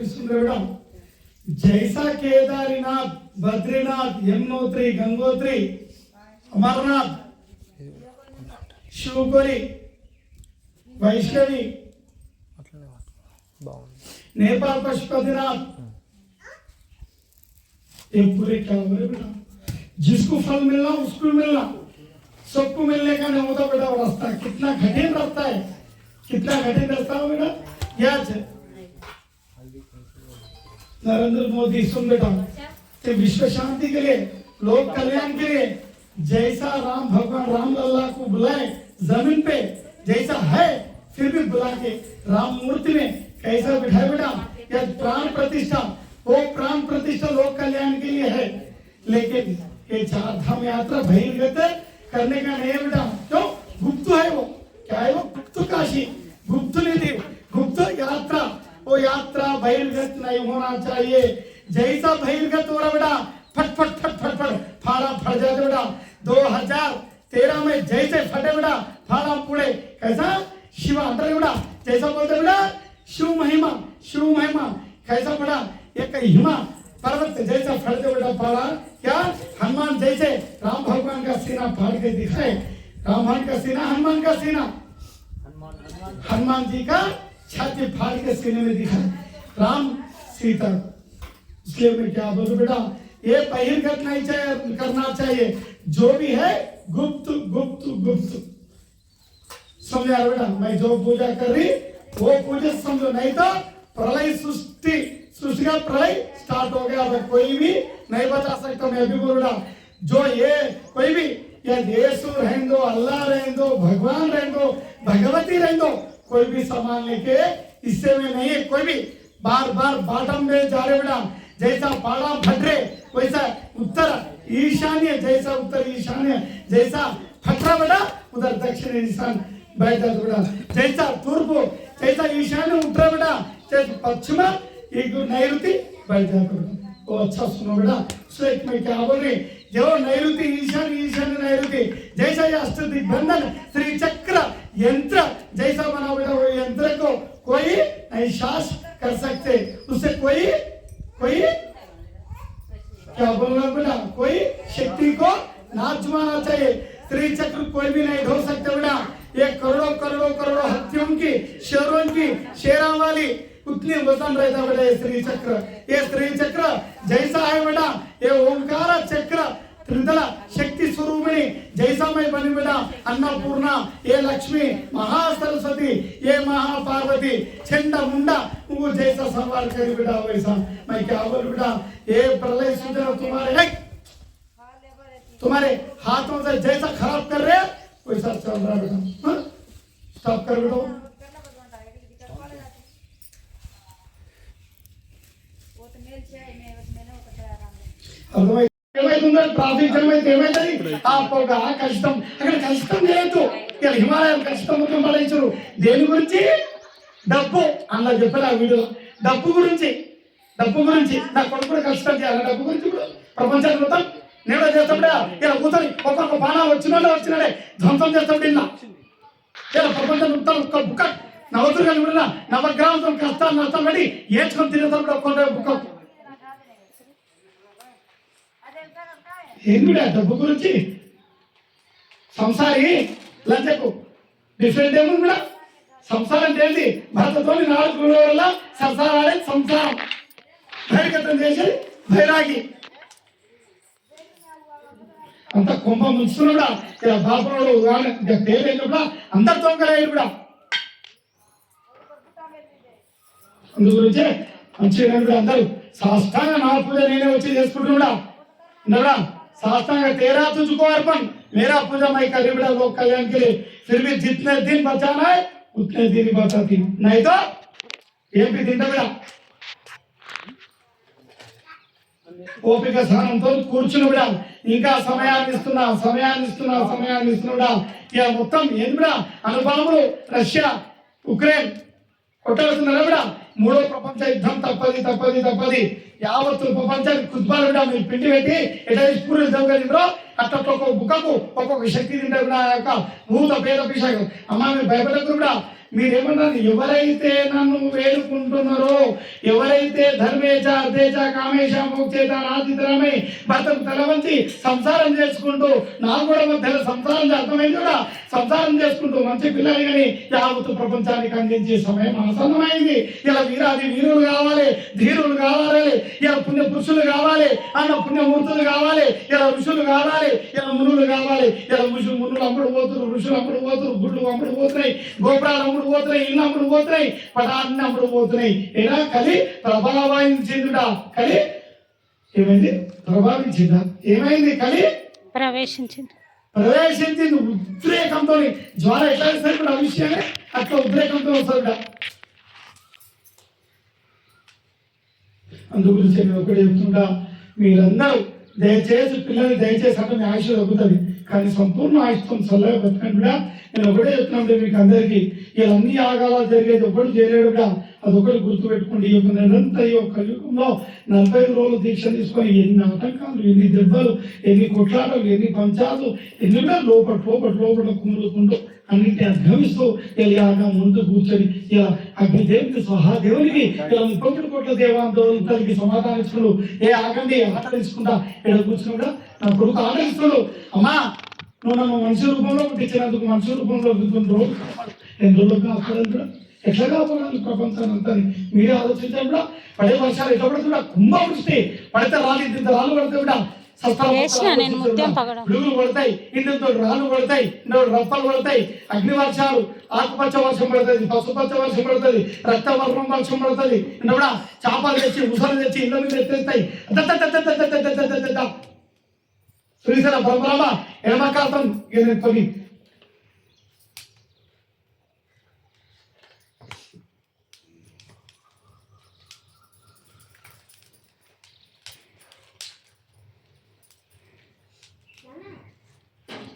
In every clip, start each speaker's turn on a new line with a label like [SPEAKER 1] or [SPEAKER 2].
[SPEAKER 1] सुंदर जैसा केदारनाथ, बद्रीनाथ, यमुनोत्री, गंगोत्री, अमरनाथ, शिवपुरी, वैष्णवी, नेपाल पशुपतिनाथ, ये पूरे क्या हो रहे बेटा? जिसको फल मिलना उसको मिलना, सबको मिलने का नहीं होता बेटा। रास्ता कितना कठिन रास्ता है, कितना कठिन रास्ता हो बेटा। याद है नरेंद्र मोदी सुन बेटा, कि विश्व शांति के लिए, लोक कल्याण के लिए जैसा राम भगवान राम लल्ला को बुलाए जमीन पे, जैसा है फिर भी बुला के राम मूर्ति में कैसा बिठाए बेटा। यह प्राण प्रतिष्ठा, वो प्राण प्रतिष्ठा लोक कल्याण के लिए है। लेकिन ये चार धाम यात्रा बहिर्गत करने का नहीं है बेटा। क्यों? गुप्त है वो। क्या है वो? गुप्त काशी, गुप्त निधि, गुप्त यात्रा। वो यात्रा बहिर्गत नहीं होना चाहिए। जैसा बहिर्गत हो रहा बेटा, फट फट फट फट फट फाड़ा फट जाते बेटा। 2013 में जैसे फटे बेटा फाड़ा पुड़े, कैसा शिवा अंतर बेटा, जैसा बोलते बेटा शिव महिमा, शिव महिमा कैसा बेटा, एक हिमा पर्वत जैसा फटते बेटा फाड़ा। क्या? हनुमान जैसे राम भगवान का सीना फाड़ के दिखाए, राम का सीना, हनुमान का सीना, हनुमान जी का छाती फाड़ के सीने में दिखा राम सीता। इसलिए मैं क्या बोलूं बेटा, ये बहिर्गत नहीं करना चाहिए। जो भी है गुप्त गुप्त गुप्त समझा बेटा। मैं जो पूजा कर रही वो पूजा समझो, नहीं तो प्रलय सृष्टि का प्रलय स्टार्ट हो गया। अब कोई भी नहीं बचा सकता। मैं भी बोल रहा, जो ये कोई भी या यीशु रहने दो, अल्लाह रहने दो, भगवान रहने दो, भगवती रहने दो, कोई भी सामान लेके हिस्से में नहीं है। कोई भी बार बार बाटम में जा रहे बेटा, जैसा पाड़ा फट रहे वैसा उत्तर ईशान्य, जैसा उत्तर ईशान्य जैसा फटरा बेटा, उधर दक्षिण ईशान बैठ जाते बेटा। जैसा पूर्व जैसा ईशान्य उत्तर बेटा, जैसे पश्चिम नैऋति बैठ जाते बेटा। वो अच्छा सुनो बेटा, उससे मैं क्या बोल रही, जो नैऋति ईशान्य, ईशान्य नैऋति जैसा ये अष्ट दिग्बंधन श्री चक्र यंत्र जैसा बना बेटा, वो यंत्र को कोई नहीं शास कर सकते। उससे कोई क्या बोलना बेटा, कोई शक्ति को ना जुमाना चाहिए। श्री चक्र कोई भी नहीं ढो सकते बेटा। ये करोड़ों करोड़ों करोड़ों हत्याओं की, शेरों की, शेरों वाली उतनी वजन रहता बेटा ये श्री चक्र। ये श्री चक्र जैसा है बेटा, ये ओंकार चक्र त्रिदला शक्ति स्वरूपिणी जैसा मैं बनी बेटा, अन्नपूर्णा, ये लक्ष्मी, महासरस्वती, ये महापार्वती, चंडा मुंडा वो जैसा सवार करी बेटा वैसा। मैं क्या बोलूं बेटा, ये प्रलय सूचना तुम्हारे हाथों से जैसा खराब कर रहे वैसा चल रहा बेटा। स्टॉप कर बेटा। ట్రాఫిక్ జామ్ అయితే ఏమైతుంది? ఆ కష్టం అక్కడ కష్టం లేదు. ఇక్కడ హిమాలయం కష్టం మొత్తం పడేసారు. దేని గురించి? డబ్బు. అలా చెప్పారు ఆ వీడియో. డబ్బు గురించి, డబ్బు గురించి. నా కొడుకు కూడా కష్టం చేయాలి డబ్బు గురించి. ఇప్పుడు ప్రపంచాన్ని మొత్తం నేను చేస్తాడా ఇలా కూర్చొని ఒక్కొక్క బాణాలు వచ్చినాడే ధ్వంసం చేస్తాడు. ఇలా ఇలా ప్రపంచం మొత్తం ఒక్క బుక్క నవతులు కానీ కూడా నవగ్రహాలతో కష్టాలు నష్టం పడి ఏడ్చుకొని తినేస్తాడు ఒక్కొక్క బుక్క. ఏంటి డబ్బు గురించి? సంసారి లంచకు డిఫరెంట్ ఏముంది కూడా. సంసారం అంటే ఏంటి? భర్తతో 4 రోజుల సంసారాలే సంసారం. బహిర్గతం చేసేది బైరాగి. అంత కుంభ ముంచుతున్నా కూడా బాబుడు పేరు కూడా అందరితో కూడా. అందు గురించే మంచిగా అందరూ సాష్టాంగ నా పూజ నేనే వచ్చి చేసుకుంటున్నా కూడా. साष्टांग तेरा तुझको अर्पण, मेरा पूजा मैं कर बेटा लोक कल्याण के लिए। फिर भी जितने दिन बचाना है उतने दिन ही बचाती, नहीं तो ये भी दिन बेटा ఓపిక సహనంతో కూర్చుని బిడా. ఇంకా సమయాన్ని ఇస్తున్నా. ఇక మొత్తం ఏంది బిడా, అణుబాంబులు రష్యా ఉక్రెయిన్ కొట్టాడుతున్నారు బిడా. 3వ ప్రపంచ యుద్ధం తప్పది. యావత్తు ప్రపంచానికి కుద్బాలు బిడా మీరు పిండి పెట్టి ఎట్లా పూర్వలు చదువుకుంటారో అట్లా ఒక్కొక్క బుక్కకు ఒక్కొక్క శక్తి తింటే బిడా. యొక్క భూత పేద పిశాఖం అమ్మ మీరు భయపడకు బిడా. మీరేమన్నారు, ఎవరైతే నన్ను వేడుకుంటున్నారో, ఎవరైతే ధర్మేచ అర్థేచ కామేశ మోక్షేత నాదితరమై భర్తకు తల వంచి సంసారం చేసుకుంటూ నాలుగోడ మధ్యలో సంసారం అర్థమైంది కూడా, సంసారం చేసుకుంటూ మంచి పిల్లలు కానీ యావత్తు ప్రపంచానికి అందించే సమయం ఆసన్నమైంది. ఇలా వీరాది వీరులు కావాలి, ధీరులు కావాలి, ఇలా పుణ్య పురుషులు కావాలి, అన్న పుణ్యమూర్తులు కావాలి, ఇలా ఋషులు కావాలి, ఇలా మునులు కావాలి. ఇలా మునులు అమ్ముడు పోతున్నారు, ఋషులు అమ్ముడు పోతున్నారు, గుడ్లు అమ్ముడు పోతున్నాయి, గోపురాలు అమ్ముడు పోతున్నాయి, ఇల్లు అమ్ముడు పోతున్నాయి, పటాన్ని అమ్ముడు పోతున్నాయి. ఇలా కలి ప్రభావించిందిట. కలి ఏమైంది? ప్రభావించిందా? ఏమైంది? కలి
[SPEAKER 2] ప్రవేశించింది.
[SPEAKER 1] ఉద్రేకంతో. జ్వాల ఎట్లా వేస్తారు ఇప్పుడు ఆ విషయాన్ని, అట్లా ఉద్రేకంతో వస్తుంది. అందు గురించి నేను ఒకటి చెప్తుంటా, మీరందరూ దయచేసి పిల్లల్ని దయచేసి అంటే మీ ఆయుష్ తగ్గుతుంది, కానీ సంపూర్ణ ఆయుష్తో చల్లగా బతకండి కూడా. నేను ఒకటే చెప్తున్నాను మీకు అందరికీ, ఇలా అన్ని యాగాలు జరిగేది ఒకటి చేయలేడు కూడా, అదొకటి గుర్తుపెట్టుకోండి. ఈ యొక్క నిరంతర ఈ యొక్క యుగంలో 45 రోజులు దీక్ష తీసుకొని ఎన్ని ఆటంకాలు, ఎన్ని దెబ్బలు, ఎన్ని కొట్లాటలు, ఎన్ని పంచాలు, ఎన్ని కూడా లోపల కుములుకుంటూ అన్నింటినీ అధిగమిస్తూ ఇలా ముందు కూర్చొని ఇలా అగ్నిదేవునికి స్వహాదేవునికి ఇలా 30 కోట్ల దేవాంతరికి సమాధానం ఇస్తున్నాడు. ఏ ఆగండి ఆటలించుకుంటా ఇక్కడ కూర్చుని కూడా నా కొడుకు ఆటలిస్తున్నాడు. అమ్మా, నువ్వు నన్ను మనిషి రూపంలో పుట్టించినందుకు మనిషి రూపంలో రోజు ఎన్ని రోజులు కాపాడు, ఎట్లా కాపాడాలి ప్రపంచాన్ని అంతా మీరే ఆలోచించాలి కూడా. పడే వర్షాలు ఎట్లా పడుతుందా, కుంభవృష్టి పడితే రాళ్ళు పడితే కూడా పిడుగులు పడతాయి, ఇంటితో రాళ్ళు పడతాయి, రప్పలు పడతాయి, అగ్ని వర్షాలు, ఆకుపచ్చ వర్షం పడుతుంది, పసుపచ్చ వర్షం పడుతుంది, రక్తవర్ణం వర్షం పడుతుంది, కూడా చేపలు తెచ్చి ఉసలు తెచ్చి ఇళ్ళ మీద ఎత్తేస్తాయి. శ్రీశైల బ్రహ్మ ఎడమకాలం కొన్ని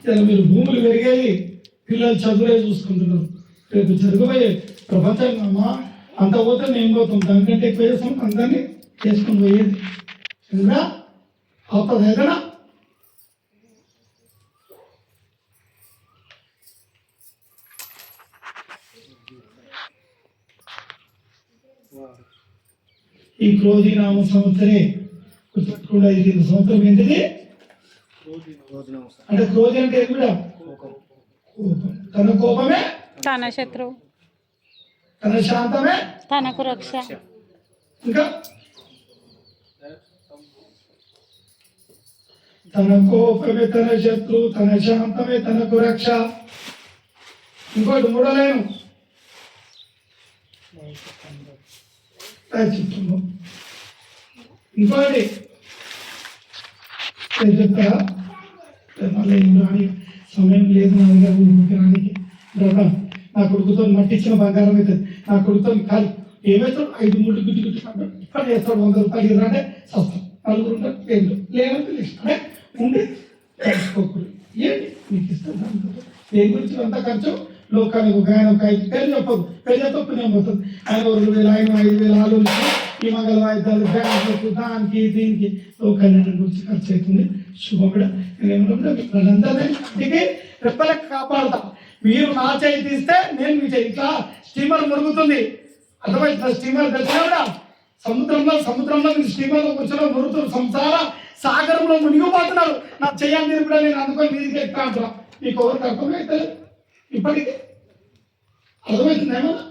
[SPEAKER 1] ఇలా మీరు భూములు పెరిగేది, పిల్లలు చదువులే చూసుకుంటున్నారు. రేపు జరగబోయే ప్రపంచంగా అమ్మా అంత పోతే మేము పోతాం, దానికంటే ఎక్కువ చేస్తాం, అందరినీ చేసుకుని పోయేది ఇంకా అవుతుంది ఏదైనా. ఈ క్రోధి నామ సంవత్సరే గుర్తుపెట్టుకుండా, ఇది సంవత్సరం ఏంటిది అంటే క్రోధి అంటే కూడా కోపం. తన కోపమే
[SPEAKER 2] తన శత్రువు,
[SPEAKER 1] తన శాంతమే
[SPEAKER 2] తనకు రక్ష.
[SPEAKER 1] ఇంకా తన కోపమే తన శత్రువు, తన శాంతమే తనకు రక్ష. ఇంకోటి మూడలేను ఇంకోటి చెప్తారా, రాని సమయం లేదు నా దగ్గర రానికి. నా కొడుకుతో మట్టించిన బంగారం అవుతుంది, నా కొడుకుతో కాదు ఏమవుతాడు 5 మూడు గుడ్డి ఇక్కడ చేస్తాడు, 100 రూపాయలు ఇవ్వరంటే సస్తాం, 4 ఉంటారు పేర్లు లేదంటే ఇష్టమే ఉండి తెలుసుకోకూడదు. ఏంటి మీకు ఇష్టం దేని గురించి అంతా ఖర్చు. లోకానికి ఒక ఆయన ఒక 5 పేరు చెప్పదు, పేరు చెప్తే పుణ్యం పోతుంది. ఆయన 2,000 ఆయన 5,000 ఆలోచన ఈ మంగళ వాయిద్యాలు బ్యాంకులకు దానికి దీనికి లోకల్యాణం గురించి ఖర్చు అవుతుంది. శుభం కూడా నేనేమంటే రెప్పలకు కాపాడుతా. మీరు నా చేయి తీస్తే నేను మీ చేయి. ఇట్లా స్టీమర్ మురుగుతుంది, అర్థమైతే స్టీమర్ తెలిసినా కూడా సముద్రంలో మీరు స్టీమర్లో కూర్చొని మురుగుతున్న సంసార సాగరంలో మునిగిపోతున్నారు. నా చెయ్యాలి కూడా నేను అనుకొని మీదికి ఎక్కుతా అంటున్నా. మీకు ఎవరికి అర్థమైతే ఇప్పటికీ అర్థమవుతుంది ఏమన్నా?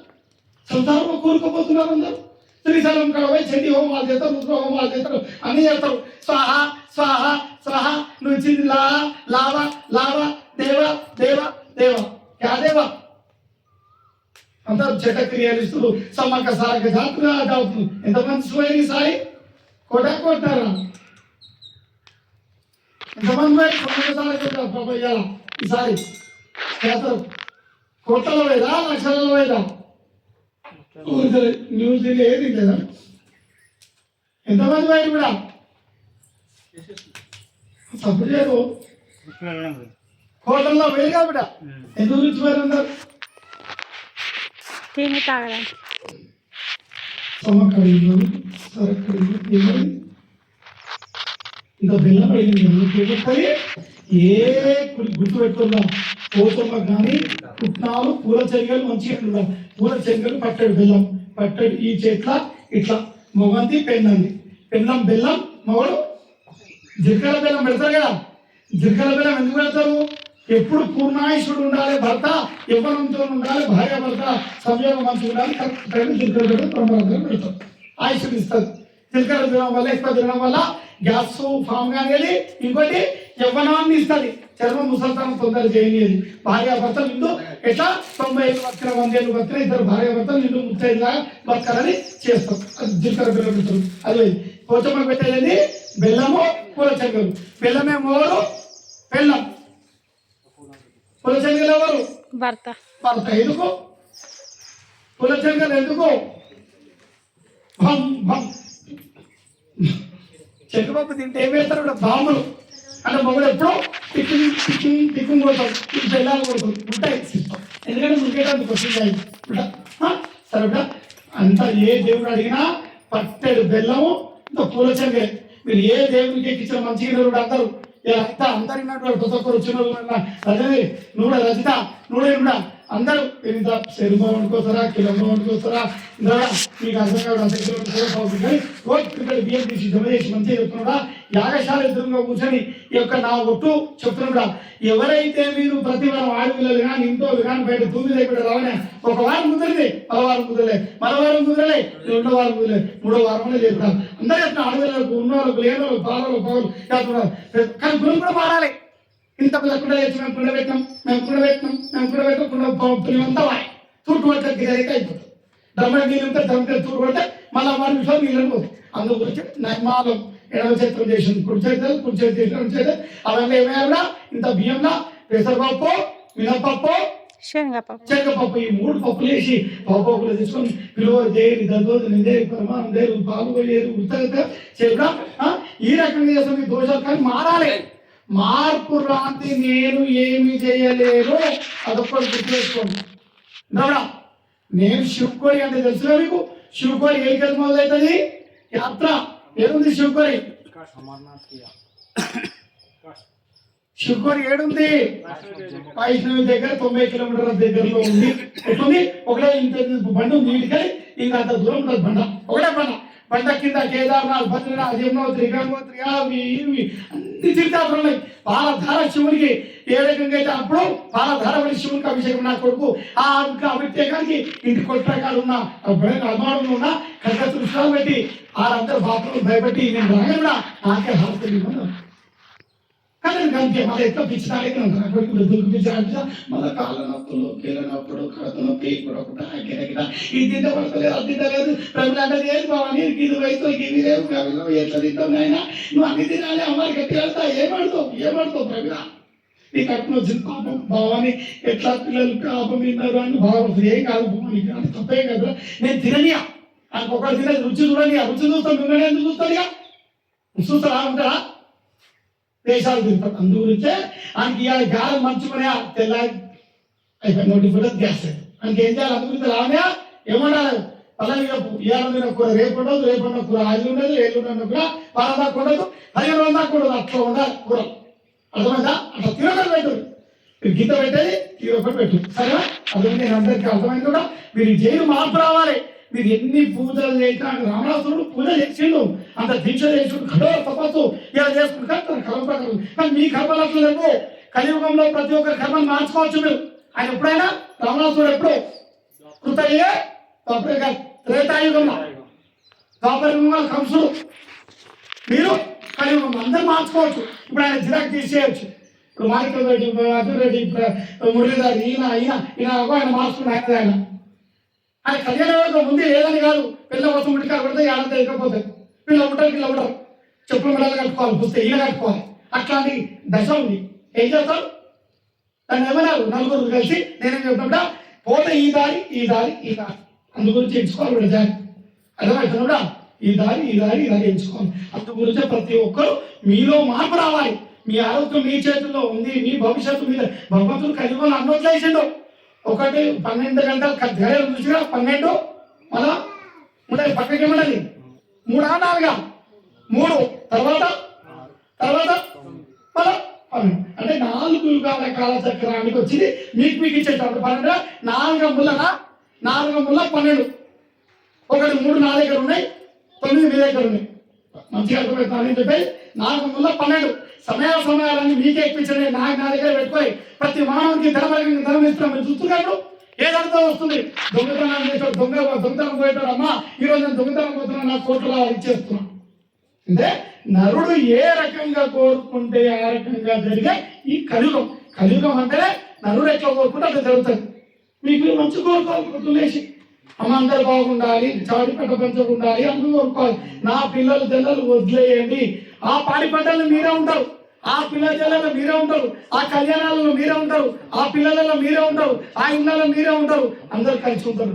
[SPEAKER 1] సంసారంలో కూరుకుపోతున్నారు అందరూ. శ్రీశైలం కాడ పోయి చండీ హోమాలు చేస్తారు, రుద్ర హోమాలు చేస్తారు, అన్ని చేస్తారు. స్వాహ స్వాహ స్వాహ నువ్వు ఇచ్చింది లావ దేవ దేవ దేవ క్యా దేవ అందరూ చటక్రియలు ఇస్తున్నారు. సమ్మక్క సారక జాతర అవుతుంది. ఎంతమంది సువైరి సాయి కొట్టారా? ఎంతమంది సమ్మక్క సారక పాపయ్యాల ఈసారి జాతర కోట్లలో పోయేదా లక్షలలో పోయేదా? న్యూస్ ఏది లేదా? ఎంతమంది పోయారు కూడా సపోర్ట్ చేయరు. కోటల్లో పోయి కాబట్టి ఎందుకు రుచి పోయారు అందరు?
[SPEAKER 2] తిని తాగడానికి
[SPEAKER 1] సమకడిలో సరకడిలో ఇంత బెల్లం పడింది. ఏ గుర్తు పెట్టుకుందాం. పోతమ్మ కానీ పుట్నాలు పూల చెరిగలు మంచిగా ఉండాలి. పూల చెరిగలు పట్టడు బెల్లం పట్టడు ఈ చేట్ల ఇట్లా మొగంది పెన్నంది పెన్నం బెల్లం మొగడు జీలకర్ర బెల్లం పెడతారు కదా. జీలకర్ర బెల్లం ఎందుకు పెడతారు? ఎప్పుడు పూర్ణాయుషుడు ఉండాలి, భర్త యవ్వనంతో ఉండాలి, భార్య భర్త సంయోగం మంచిగా ఉండాలి. కరెక్ట్ జీలకర్ర బెల్లం ప్రమాణం పెడతారు, ఆయుషుడు ఇస్తుంది. జీలకర్ర తినడం వల్ల ఎక్కువ తినడం వల్ల గ్యాస్ ఫామ్ అనేది, ఇంకోటి యవ్వనాన్ని ఇస్తుంది, చర్మం ముసల్తనం తొందర చేయలేదు. భార్య భర్తలు నిండు ఎట్లా 90 ఏళ్ళు బతికిన 100 ఏళ్ళు బతికిన ఇద్దరు భార్య భర్తలు నిండు 35 బతకాలని చేస్తాం. అది జీలకర్ర బెల్లం పెడతారు. అది పోచమ్మ పెట్టేది బెల్లము పూల చెంగలు. బెల్లమే మోరు బెల్లం, పూల చెంగలు ఎవరు?
[SPEAKER 2] భర్త.
[SPEAKER 1] భర్త. ఎందుకు పూల చెంగలు? ఎందుకు? చెట్టుపప్పు తింటే ఏం వేస్తారు? బాంబులు. అంటే మొగలు ఎప్పుడో టిక్కింగ్ కొడతాం, బెల్లాలు కొడతాం, ఉంటాయి సిస్టం. ఎందుకంటే మురికేటానికి వస్తుంది సరే. అంతా ఏ దేవుడు అడిగినా పట్టెడు బెల్లము ఇంకా పూల చెంగే. మీరు ఏ దేవుడికి ఎక్కించిన మంచిగా అందరూ అంతా అందరు ప్రతి ఒక్కరు వచ్చిన రజని నూడ రజిత నూడే కూడా అందరూ ఇంత శరీరం వండుకోస్తారా, కిలో వండుకోస్తారా, ఇంకా మీకు అర్థం కాదు. అంత కిలోమీటర్ కానీ రోజు బియ్యం తీసి జమ చేసి మంచిగా చెప్తున్నాడా. యాగశాల ఎదురుగా కూర్చొని ఈ యొక్క నా ఒట్టు చెప్తున్నాడా. ఎవరైతే మీరు ప్రతి వారం ఆడపిల్లలు కానీ ఇంట్లో కానీ బయట 9 అయిపోయి రావనే ఒక వారం కుదిరింది, మరో వారం కుదరలే, మరో వారం కుదరలే, 2వ వారం కుదరలే, 3వ వారంలో చెప్తారు. అందరూ చెప్తున్నా ఆడపిల్లలకు, ఉన్నవాళ్ళకు, లేని వాళ్ళకు, పాలలు పౌరులు చెప్తున్నారు. కానీ గురువు కూడా మారాలి. ఇంత కుండ తెచ్చి మేము కుండ పెట్టాం, మేము కుండ పుణ్యమంతా వాయి తూటు పడితే గిరైతే అయిపోతుంది. డ్రమ్మ నీళ్ళు ఉంటే డ్రమ్మ తూటు పడితే మళ్ళీ 3 నిమిషాలు నీళ్ళు పోతుంది. అందు గురించి నిర్మాణం ఎడవ చేతులు చేసింది, కుడి చేతులు అవన్నీ ఏమైనా ఇంత బియ్యంలో పెసరపప్పు, మినపప్పు, శనగపప్పు ఈ 3 పప్పులు వేసి పప్పులు తీసుకొని పిలువ చేయరు, దద్దోజనం చేయరు, ప్రమాణం చేయరు, పాలు పోయేరు, ఉత్తర చేయడం ఈ రకంగా చేసిన దోషాలు. కానీ మారాలి. మార్పు రాంతి నేను ఏమి చేయలేను, అదొక్కటి గుర్తుపెట్టుకోండి. నేను శివకోరి అంటే తెలుసుగా మీకు. శివకోరి ఏడికెళ్ళి మొదలవుతుంది యాత్ర. ఏడుంది శివకోరి? శివకోరి ఏడుంది? వైష్ణవి దగ్గర 90 కిలోమీటర్ల దగ్గరలో ఉంది. ఎట్లుంది? ఒకటే ఇంత బండి ఉంది, ఇంటికి ఇంకా అంత దూరం ఉంటుంది బండ. ఒకటే బండ కింద కేదార్నాథ్, బద్రీనాథ్, యమునోత్రి, గంగోత్రి అవి ఇవి అన్ని తీర్థాలు ఉన్నాయి. పాలధార శివునికి ఏ రకంగా అయితే అప్పుడు పాలధార వల్ల శివునికి అభిషేకం. నా కొడుకు ఆ అభిషేకానికి ఇంటి కొట్టకాలు ఉన్న అభిమానులు ఉన్న కట్ట దృష్టాలు పెట్టి వాళ్ళందరూ బాపులు భయపెట్టి నేను రాగా కూడా నాకే హాస్పిటల్ కానీ అంతే. మళ్ళీ ఎట్లా పిచ్చినాలే దుర్పించాలంటే మళ్ళీ కాళ్ళ నొప్పులు, కీళ్ళ నొప్పులు, కడుపు నొప్పి కూడా గిరగిర ఇది తింటే పడతలేదు, అది తింటలేదు. ప్రజలు అంటే ఏది బావని ఇది వయసు ఇవి లేవు కవిలో ఎట్లా తింటావు నాయన, నువ్వు అన్ని తినాలి అమ్మాయి గట్టి వెళ్తా ఏమడుతావు ప్రజల నీ కడుపున వచ్చిన పాపం భావాన్ని ఎట్లా పిల్లలు పాపం తిన్నారు అని బాగుంటుంది. ఏం కాదు నీకు అంత తప్పేం కదా. నేను తిననియా నాకు ఒకటి తినేది రుచి చూడని, ఆ రుచి చూస్తాను మిమ్మల్ని ఎందుకు చూస్తాను? ఇక చూస్తారా ఉంటారా దేశాలు తింటారు. అందుగురించే ఆయనకి ఇవాళ గాలి మంచుకునే తెల్లారి అయిపోయి నోటి కూడా గ్యాస్ ఆయనకి ఏం చేయాలి? అందుగురించి రావనే ఏమన్నారు పలాని రేపు ఇవాళ కూర రేపు ఉండదు, రేపు ఉన్న కూర అది ఉండదు, ఏళ్ళు కూర వాళ్ళ దాకా ఉండదు, 15 రోజుల దాకా ఉండదు. అట్లా ఉండాలి కూర. అర్థమైందా? అట్లా తిరగడం పెట్టదు. మీరు గీత పెట్టేది తీరొకటి పెట్టు. సరేనా? అదే నేను అందరికీ అర్థమైంది కూడా. మీరు జైలు మార్పు రావాలి. మీరు ఎన్ని పూజలు చేసినా రామరాసుడు పూజ చేసిండు, అంత దీక్ష చేసిండు, కఠోర తపస్సు ఇలా చేసుకుంటారు తన కర్మ ప్రకారం. కానీ మీ కర్మలు అసలు లేవు. కలియుగంలో ప్రతి ఒక్కరి కర్మను మార్చుకోవచ్చు మీరు. ఆయన ఎప్పుడైనా రామరాసుడు ఎప్పుడు కృతయ్యే త్రేతాయుగంలో, ద్వాపరయుగంలో కంసుడు. మీరు కలియుగంలో అందరూ మార్చుకోవచ్చు. ఇప్పుడు ఆయన జిరాక్ తీసేయచ్చు. ఇప్పుడు మాణిక్య రెడ్డి, అర్జున్ రెడ్డి, మురళీధర్ ఆయన మార్చుకున్న ఆయన ఆయన కళ్యాణ ముందే లేదని కాదు. పిల్ల కోసం ఉడికారు పడితే ఏడంతా ఎక్కపోతాయి. పిల్ల ఉంటారు చెప్పులు మెడలు కట్టుకోవాలి, పుస్తే ఈయన కట్టుకోవాలి. అట్లాంటి దశ ఉంది. ఏం చేస్తారు? దాన్ని ఏమన్నారు? 4 కలిసి నేనేం చెప్తున్నా పోతే ఈ దారి అందు గురించి ఎంచుకోవాలి. వీళ్ళ దారి అర్థమవుతున్నా? ఈ దారి ఎంచుకోవాలి. అందు గురించే ప్రతి ఒక్కరు మీలో మార్పు రావాలి. మీ ఆరోగ్యం మీ చేతుల్లో ఉంది. మీ భవిష్యత్తు మీద భగవంతుడు కలియుగంలో అన్నోట్లు చేసిండు. 12 గంటలు గడియలు చూసినా 12 మళ్ళా ఉండదు. పక్కకి ఏమన్నది 3 4 3 తర్వాత మళ్ళా అంటే 4 యుగాల కాలచక్రానికి వచ్చింది మీకు ఇచ్చేటప్పుడు 12 4 ముళ్ళ 12 ఒకటి 3 నా దగ్గర ఉన్నాయి 9 మీ దగ్గర ఉన్నాయి మంచిగా అర్థమవుతుందని చెప్పి 4 ముళ్ళ 12 సమయాలన్నీ మీకే ఇప్పించండి నా దగ్గర పెట్టుకోయి ప్రతి మానవునికి ధనం ఇస్తున్నాం మీరు చూస్తున్నారు ఏదంతా వస్తుంది దొంగతనం చేసాడు దొంగతనం పోయేటాడు అమ్మా ఈరోజు నేను దొంగతనం పోతున్నా నా కోట్ల ఇచ్చేస్తున్నాను అంటే నరుడు ఏ రకంగా కోరుకుంటే ఆ రకంగా జరిగే ఈ కలియుగం అంటే నరుడు ఎట్లా కోరుకుంటే అట్లా జరుగుతుంది మీకు మంచి కోరుకోవాలి లేచి అమ్మ అందరు బాగుండాలి చాడి పంట పెంచకుండాలి అందరూ కోరుకోవాలి నా పిల్లలు జల్లలు వదిలేయండి ఆ పాడి పంటలు మీరే ఉంటారు ఆ పిల్లల జల్లలో మీరే ఉంటారు ఆ కళ్యాణాలలో మీరే ఉంటారు ఆ పిల్లలలో మీరే ఉంటారు ఆ ఇళ్ళలో మీరే ఉంటారు అందరు కలిసి ఉంటారు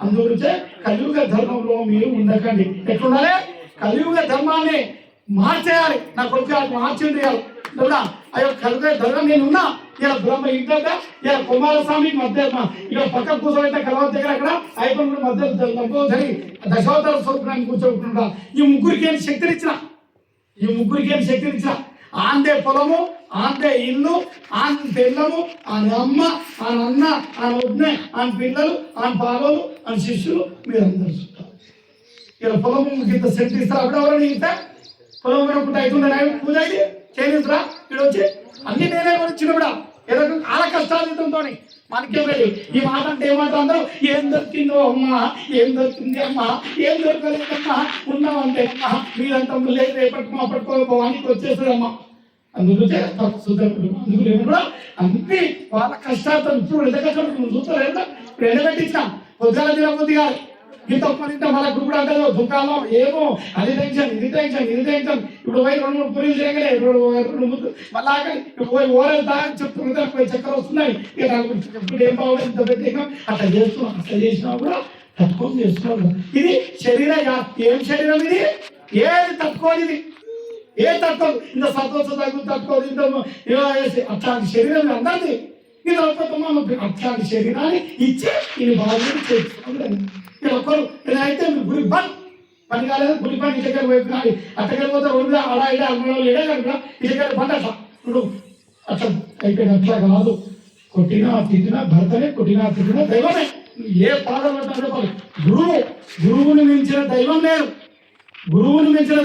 [SPEAKER 1] అందుగురించే కలియుగ ధర్మంలో మీరు ఉండకండి ఎట్లుండాలి కలియుగ ధర్మాన్ని మార్చేయాలి నా కొడుకు మార్చింది అయ్యో కలియుగ ధర్మం నేను ఉన్నా ఇలా బ్రహ్మ ఇంట్లో ఇలా కుమారస్వామి మధ్య ఇక్కడ పక్క కూర్చోబెట్టే కలవత దగ్గర అక్కడ అయిపోయిన మధ్య జరిగి దశావతార స్వరూపాన్ని కూర్చోబెట్టుకుంటా ఈ ముగ్గురికి ఏం శక్తినిచ్చిన ఆందే పొలము ఆందే ఇల్లు ఆన్ పిల్లము ఆన్ అమ్మ ఆన్ అన్న ఆన్ వద్నే ఆన్ పిల్లలు ఆన్ పాలలు ఆన్ శిష్యులు మీరందరూ చూస్తారు ఇలా పొలము ఇంత సెట్ ఇస్తారు అప్పుడు ఎవరైనా ఇంత పొలం కొనుక్కుంటే అవుతుందా పూజ అయితే చేయనిస్తురా ఇక్కడ వచ్చి అన్ని నేనే వచ్చిన కూడా ఏదో చాలా కష్టాలతో మనకేం లేదు ఈ మాట అంటే ఏమంటా అందరూ ఏం దొరికిందో అమ్మా ఏం దొరికింది అమ్మా ఏం దొరకలేదమ్మా ఉన్నామంటే అమ్మా మీరంతా లేదు రేపట్టుకో పట్టుకోవానికి వచ్చేస్తుందమ్మా అందుకే అందుకు కూడా అన్ని వాళ్ళ కష్టాలతో ఇప్పుడు ఎంత కష్టపడుతుంది చూస్తారు ఇప్పుడు ఎండబెట్టించిన పొద్దుగా తినబుద్ధి కాదు ఇంత మళ్ళీ ఇప్పుడు అంటే దుకాణం ఏమో అది టెన్షన్ ఇది టెన్షన్ ఇప్పుడు పోయి 2-3 పూరీలు చేయగలే 2 మళ్ళీ ఆకలి ఇప్పుడు పోయి ఓరలు దాని చెప్తున్నా పోయి చక్కెర వస్తున్నాయి ఇక ఇప్పుడు ఏం బాగుంది ఇంత పెద్ద అట్లా చేస్తున్నాం అట్లా చేసినా కూడా తక్కువ చేస్తున్నాం ఇది శరీరం ఏం శరీరం ఇది ఏది తక్కువ ఇది ఏ తక్కువ ఇంత సంతోషం తక్కువ ఇంత అట్లాంటి శరీరం అందరిది ఇది అట్లాంటి శరీరాన్ని ఇచ్చి ఇది బాగా చేసుకోవాలి ఒక్కరు అయితే గురి పని కాలేదు గురి పని ఇటకెళ్ళి పోయి అట్టకెళ్ళిపోతే 2 అలా ఇడా 3 ఇడే కనుక ఇటకెళ్ళి పంట ఇప్పుడు అట్లా అయిపోయింది అట్లా కాదు కొట్టినా తిట్టినా భర్తనే కొట్టినా తిట్టినా దైవమే ఏ పాదం చెప్పాలి గురువుని మించిన దైవం లేదు గురువుని మించిన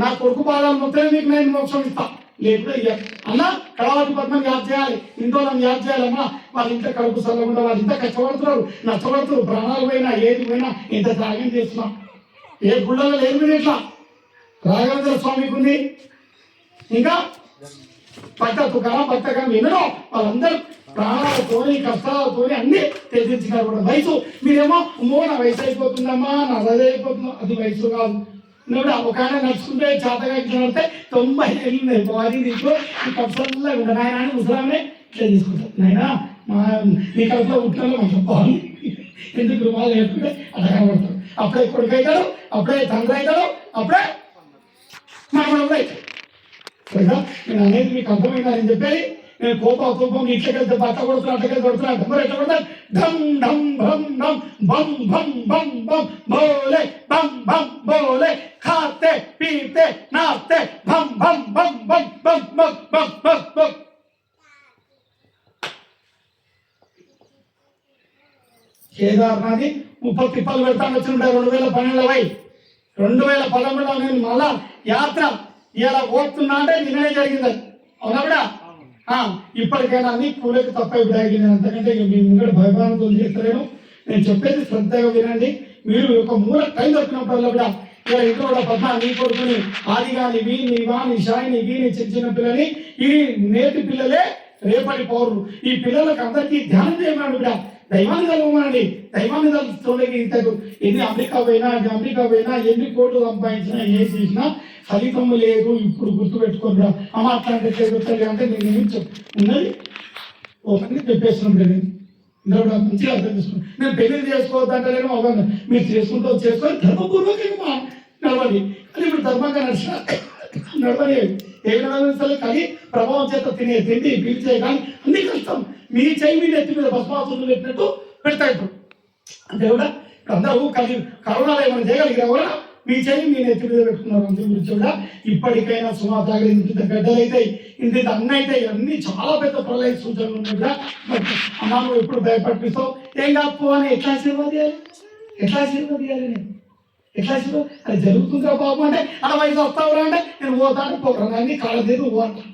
[SPEAKER 1] నా కొడుకు పాదాలు మొత్తమే మీకు నేను మోక్షం ఇస్తా లేకపోతే అన్న కళావతి పద్మని యాద్ చేయాలి ఇంట్లో యాద్ చేయాలమ్మా వాళ్ళు ఇంత కడుపు చల్లకుండా వాళ్ళు ఇంత కష్టపడుతున్నారు నష్టపడుతున్నారు ప్రాణాలు పోయినా ఏది పోయినా ఇంత త్యాగం చేస్తున్నాం ఏ గుళ్ళలో లేదు మీరు ఇట్లా రాఘవేంద్ర స్వామికి ఉంది ఇంకా భక్తకం ఎన్నో వాళ్ళందరూ ప్రాణాలతోని కష్టాలతోని అన్ని తెచ్చించినారు కూడా వయసు మీరేమో నా వయసు అయిపోతుందమ్మా నా అదే అయిపోతుందా అది వయసు కాదు నువ్వు ఒక ఆయన నడుచుకుంటే చేతగా ఇచ్చినట్టే 90 ఏళ్ళు ఉన్నాయి బాడీ తీసుకో ఈ కప్సల్లా ఉంటా నాయన అని ముసలామనే ఇట్లా తీసుకుంటారు నాయన నీ కడుపులో ఉంటున్నా మనం చెప్పాలి ఎందుకు రుమాలు వేసుకుంటే అట్లా కనబడతారు అప్పుడే కొడుకు అవుతాడు అప్పుడే తండ్రి అవుతాడు అప్పుడే మనవడు అవుతాడు సరిగా నేను అనేది మీకు అర్థమైందని చెప్పేది నేను కోపం ఇట్లకెళ్తే బట్ట కొడుతున్నా అట్టకెళ్ళి కొడుతున్నా డబ్బులు ఎట్లా కొడతాను ఢం ఢం భం ఢం బం బం బం బం బోలే బం బం బోలే खाते पीते नाचते भम भम भम भम भम भम भम भम भम కేదార్నాథ్ 30 తిప్పలు పెడతాను వచ్చింటారు 2012 నేను మళ్ళా యాత్ర ఇలా పోతున్నా అంటే నిన్ననే జరిగింది అవునా కూడా ఇప్పటికైనా అన్ని కూలకి తప్ప ఇప్పుడు అంతకంటే మీ ముంగడ భయభానంతో చేస్తారేమో నేను చెప్పేది శ్రద్ధగా వినండి మీరు ఒక మూల టైం దొరికినప్పుడల్లా కూడా ఇలా ఇంట్లో కూడా పద్మ నీ కొడుకుని ఆది కానీ వీని వాని షాయిని వీని చిన్న పిల్లని ఈ నేటి పిల్లలే రేపటి పౌరులు ఈ పిల్లలకు అందరికీ ధ్యానం చేయమన్నాడు కూడా దైవాన్ని కలవమనండి దైవాన్ని తలుచుకోలేక ఇంతకు అమెరికా పోయినా ఎన్ని కోట్లు సంపాదించినా ఏ చేసినా ఫలితం లేదు ఇప్పుడు గుర్తుపెట్టుకోరా అమ్మ అట్లాంటి అంటే నేను ఉన్నది ఒకరిని చెప్పేస్తున్నాం నేను ఇందులో మంచిగా అర్థం చేసుకున్నాను నేను పెళ్లి చేసుకోవద్దంటేనేమో అవన్నీ మీరు చేసుకొని ధర్మపూర్వకంగా నడవండి కానీ ఇప్పుడు ధర్మంగా నడవని ఏ నడవని కానీ ప్రభావం చేత తినే తిండి పీల్చే కానీ అన్ని కష్టం మీ చేయి మీద ఎత్తి మీద భస్మాసులు పెట్టినట్టు పెడతాయి ఇప్పుడు అంతే కూడా అందరూ కరోనాలో ఏమైనా చేయగలిగారు ఎవరైనా మీ చెయ్యి మీ నెత్తి మీద పెట్టుకున్నారు అంతే గురించి కూడా ఇప్పటికైనా సుమాతాగా ఇంత గడ్డలు అవుతాయి ఇంత అన్నీ అవుతాయి అన్ని చాలా పెద్ద ప్రళయ సూచనలు ఉన్నాయి కూడా అమ్మా నువ్వు ఎప్పుడు భయపడిస్తావు ఏం కాకపో అని ఎట్లా ఆశీర్వాదాలు నేను ఎట్లా అది జరుగుతుందిరా బాబు అంటే అలా వయసు వస్తావురా అంటే నేను పోతాను పోతాను అన్ని కాళ్ళ దగ్గర పోతాను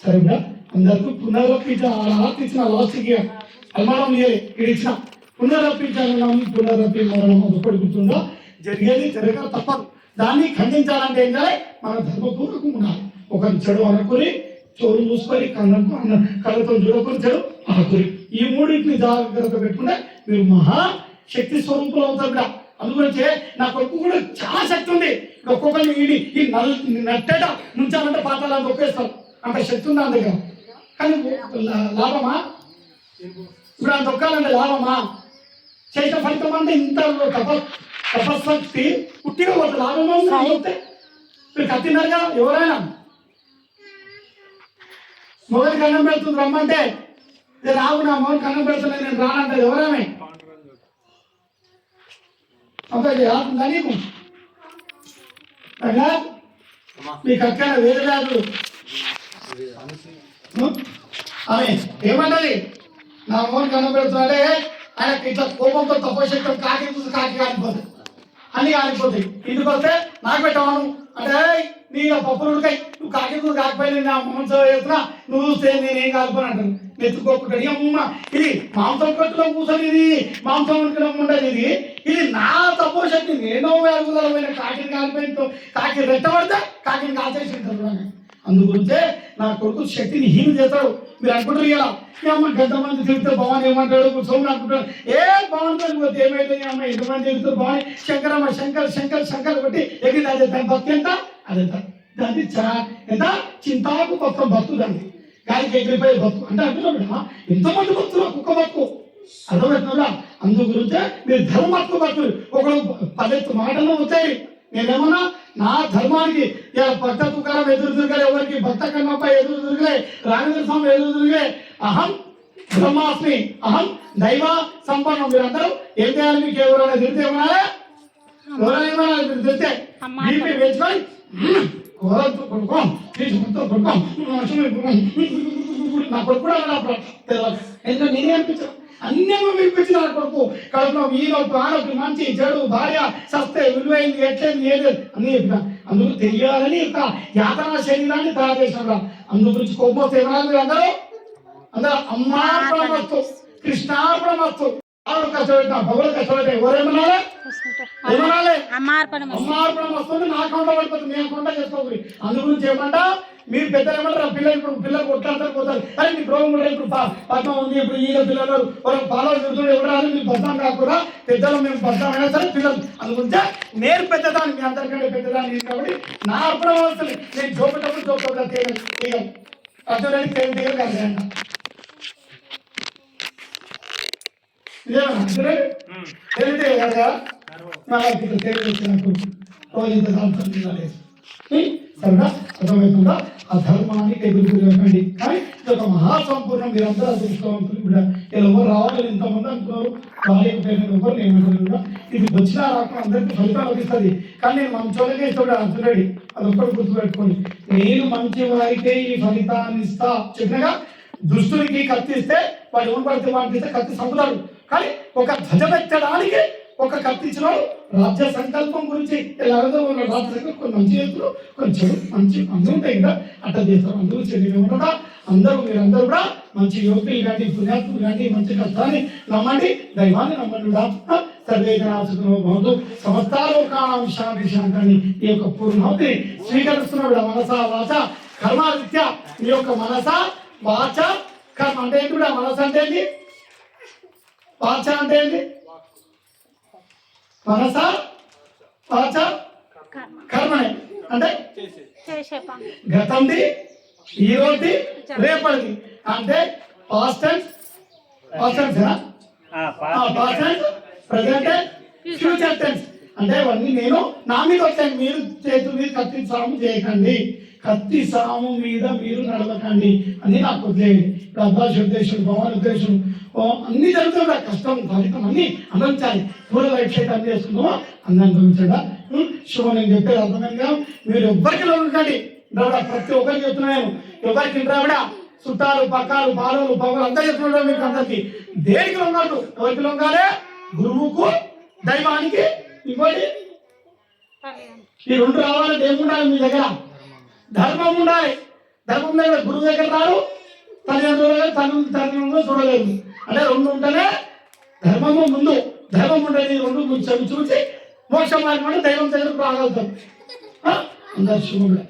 [SPEAKER 1] సరిగ్గా అందరికీ పునరప్పించిన లాస్ట్కి అల్మానం ఇక్కడ ఇచ్చిన పునరప్పి మరణం ఒకటి గుర్తుందో జరిగేది జరగక తప్పదు దాన్ని ఖండించాలంటే ఏం చేయాలి మన ధర్మపూర్వకం ఉండాలి ఒకరి చెడు అనుకుని చోరు మూసుకొని కళ్ళతో చూడకొని చెడు అనుకుని ఈ మూడింటిని జాగ్రత్త పెట్టుకుంటే మీరు మహాశక్తి స్వరూపులు అవుతారు అందుగురించే నా కొడుకు కూడా చాలా శక్తి ఉంది ఒక్కొక్కరిని ఈ నట్టేట నుంచాలంటే పాత్రలు ఒక్కేస్తారు అంత శక్తి ఉంది అంత దగ్గర కానీ లాభమా ఇప్పుడు అంత ఒక్కాలంటే లాభమా చేసిన ఫలితం అంటే ఇంత తపశక్తి పుట్టిగా ఒక లాభమా ఉంది మీరు కత్తిన్నారుగా ఎవరైనా మొగలికి అన్నం పెడుతుంది రమ్మంటే రావు నా మొగలికి అన్నం పెడుతున్నాను నేను రానంటే ఎవరైనా అంతే ఆడుతుందా నీకు మీకు అక్కడ వేరే రాదు ఆమె ఏమంటది నా మోహన్ కన్నం పెడుతున్నాడే ఆయనకి ఇట్లా కోపంతో తపోశక్తం కాకి కాలిపోతుంది అన్ని కాలిపోతాయి ఇంటికి వస్తే నాకు పెట్టవాను అంటే నీ పప్పులు ఉడకాయి నువ్వు కాకి కాకపోయినా నా మనసు వేస్తున్నా నువ్వు చూస్తే నేనేం కాలిపోను అంటాను ఎత్తుకోకుండా అమ్మ ఇది మాంసం కట్టులో కూర్చొని ఇది మాంసం వండుకోవడం ఉండదు ఇది నా తపోశక్తి నేను అరుగుదలమైన కాకిని కాలిపోయిన కాకి రెట్టబడితే కాకిని కాల్చేసి అందుగురించే నా కొడుకు శక్తిని హీనం చేస్తాడు మీరు అనుకుంటారు ఇలా అమ్మ గంటమంది తిరిగితే భవాన్ ఏమంటాడు సోములు అనుకుంటాడు బాగుంటుంది పోతే ఏమైతే అమ్మ ఎంతమంది తిరుగుతారు భవాని శంకరమ్మ శంకర్ కొట్టి ఎగిరి అదే దాని భక్తి ఎంత అదే దాన్ని ఎంత చింతాకు మొత్తం భక్తు దాన్ని గాలికి ఎగిరిపోయే భక్తు అంటే అంటున్నాడు ఎంతమంది భక్తులు కుక్క భక్తు అర్థమవుతుందా అందు గురించే మీరు ధర్మత్వ భక్తులు ఒకడు 10 మాటలు వచ్చాయి నేనేమన్నా నా ధర్మానికి భక్త తుకారం ఎదురు తిరగలే ఎవరికి భక్త కన్నప్ప ఎదురు తిరగలే రాఘవేంద్ర స్వామి ఎదురు తిరిగే అహం బ్రహ్మాస్మి అహం దైవ సంపన్నం మీరందరూ ఏం చేయాలి మీకు ఎవరైనా తిరిగితే ఏమనాలి ఎవరైనా మీరు తిరిగితే బీపీ వేసుకొని కూరతో కొడుకోం తీసుకుంటూ కొడుకోం నా కొడుకు కూడా ఎందుకంటే నేనే అనిపించాను అన్నీ వినిపించిన కొడుకు కడుపులో ఈలోపు ఆడొక మంచి చెడు భార్య సస్తే విలువైంది ఎట్లయింది ఏది అన్ని చెప్పిన అందుకు తెలియాలని యొక్క యాతనా శరీరాన్ని తయారు చేసిన అందు గురించి కోపం ఏమన్నారు అందరూ అమ్మార్పణమస్తు కృష్ణార్పణమస్తు కష్టపెట్టిన భగవత్ కష్టపెట్ట ఎవరేమనాలి ఏమనాలి అమ్మార్పణమస్తు నా అకౌంట్ పడిపోతుంది మీ అకౌంట్ చేసుకోవాలి అందు గురించి ఏమంటా మీరు పెద్దలు ఏమంటారు పిల్లలు కొట్లాడతారు పోతారు అరే మీ ప్రోగ్రాం కూడా ఇప్పుడు పద్మం ఉంది ఇప్పుడు ఈయన పిల్లలు వాళ్ళకి పాలన చూస్తుంటే ఎవరు రాదు మీరు బద్దాం కాకుండా పెద్దలు మేము బద్దాం అయినా సరే పిల్లలు అందుకుంటే నేను పెద్దదాన్ని మీ అందరికంటే పెద్దదాన్ని కాబట్టి నా అర్పణ వస్తుంది నేను జోపేటప్పుడు జోపేటప్పుడు తీయగలను అర్థడానికి తీయగలను కాదు ఇదేమన్నా తెలితే కదా నాకు తెలియదు నాకు రోజు ఇంత సంవత్సరం సరేనా అర్థమవుతుందా ఆ ధర్మానికి ఎదుర్కొనకండి కానీ ఇది ఒక మహాసంపూర్ణం మీరందరూ అదృష్టవంతులు కూడా ఇలా ఎవరు రావాలని ఇంతమంది అంటున్నారు రాలేకపోయిన ఎవరు నేను ఇది వచ్చినా రాకుండా అందరికీ ఫలితం లభిస్తుంది కానీ నేను మంచోళ్ళకే ఇస్తాడు అంటున్నాడు అదొక్కటి గుర్తుపెట్టుకోండి నేను మంచి వారికే ఈ ఫలితాన్ని ఇస్తా చెప్పినగా దుష్టునికి కత్తిస్తే వాడు ఎవరు పడితే వాడికి ఇస్తే కత్తి సంపుతాడు కానీ ఒక ధ్వజ పెట్టడానికి ఒక కత్తించిన రాజ్య సంకల్పం గురించి రాజ్య సంకల్పం కొన్ని మంచి చేస్తారు కొన్ని చెడు మంచి అందరూ ఉంటాయి కదా అట్లా చేస్తారు అందరూ చెడు కూడా అందరూ మీరందరూ కూడా మంచి యోగులు కానీ పుణ్యాత్ములు కానీ మంచి కష్టాన్ని నమ్మండి దైవాన్ని నమ్మండి సర్వేదనాశకును భవతు సమస్తాలోకానాం శాంతి శాంతాన్ని ఈ యొక్క పూర్ణావతిని స్వీకరిస్తున్నాడు మనస వాచ కర్మాదిత్య ఈ యొక్క మనస వాచ కర్మ అంటే ఏంటి కూడా మనస అంటే ఏంటి వాచ అంటే ఏంటి మనస వాచ కర్మనే అంటే గతంది ఈరోజు రేపటిది అంటే past tense present tense future tense అంటే అవన్నీ నేను నా మీద వచ్చాను. మీరు చేతుల మీద కత్తి సాము చేయకండి, కత్తి సాము మీద మీరు నడవకండి అని నాకు వదిలేయండి. ఇప్పుడు అబ్బాయి ఉద్దేశం, భగవాన్ ఉద్దేశం అన్ని జరుగుతుంటాయి. కష్టం ఫలితం అన్ని అనుభవించాలి. పూల ఎట్లయితే అన్ని చేసుకున్నామో అన్ని అనుభవించడా. శుభం నేను చెప్పేది అర్థమైందిగా. మీరు ఎవ్వరికి లొంగకండి. ప్రతి ఒక్కరికి చెప్తున్నాను, ఎవరికి రావిడ చుట్టాలు పక్కాలు బాలులు పగలు అందరూ చెప్తున్నాడు మీకు అందరికి. దేనికి లొంగదు? ఎవరికి లొంగాలే? గురువుకు, దైవానికి, ఇంకోటి ఈ రెండు రావాలంటే ఏముండాలి మీ దగ్గర? ధర్మం ఉండాలి. ధర్మం దగ్గర గురువు దగ్గర రాడు, తల్లిదండ్రులు చూడలేదు. అంటే రెండు ఉంటేనే ధర్మము ముందు. ధర్మం ఉండేది రెండు చూసి మోక్ష మార్గం అంటే దైవం దగ్గరకు రాగలుగుతాం. అందరు శుభంగా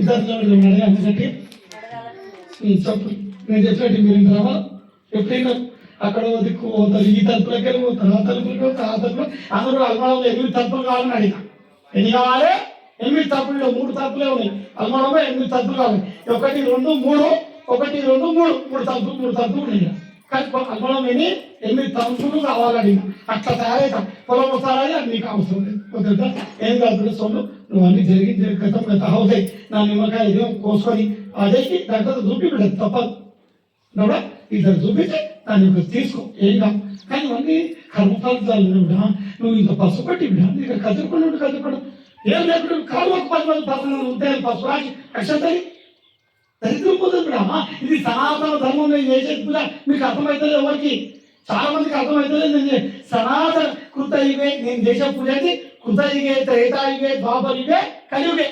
[SPEAKER 1] ఇద్దరు అందుకంటే చెప్పు. నేను చెప్పినట్టు మీరు రావా? ఎప్పుడైనా అక్కడ దిక్కు పోతారు, ఈ తలుపులకి వెళ్ళి పోతారు, ఆ తలుపులకి పోతారు, ఆ తలుపులు అందరూ అల్మాడంలో 8 తలుపులు కావాలని అడిగా. ఎన్ని కావాలి? 8 తలుపులు. 3 తలుపులే ఉన్నాయి అల్మాడంలో. 8 తలుపులు కావాలి. 1 2 3 1 2 3 3 తలుపులు ఉన్నాయి. కానీ అల్మాడం 8 తలుపులు కావాలని అట్లా తయారైతాం. పొలం వస్తారని అది నీకు అవసరం లేదు. ఏం కాదు సొమ్ము నువ్వు అన్ని జరిగింది గతం అవుతాయి. నా నిమ్మకాయ ఇదేం కోసుకొని అదేకి దాంట్లో చూపి పెట్టదు, తప్పదు. కూడా ఇద్దరు చూపించి దాన్ని తీసుకో, ఏం కాదు. కానీ ఇవన్నీ కర్మఫలితాలు కూడా నువ్వు ఇంత పసుపు పట్టి ఇక్కడ కదులుకుండా ఏం లేకుండా కాదు. ఒక 10 మంది పసుపు ఉంటాయి, పసుపు రాసి అక్షంతరి దరిద్రం పోతుంది కూడా. ఇది సనాతన ధర్మం నేను చేసేది కూడా మీకు అర్థమవుతుంది. ఎవరికి చాలా మందికి అర్థమవుతుంది. నేను సనాతన కృత ఇవే నేను చేసే పూజ అయితే కృత ఇవే, త్రేతా ఇవే, ద్వాపర ఇవే, కలియుగే.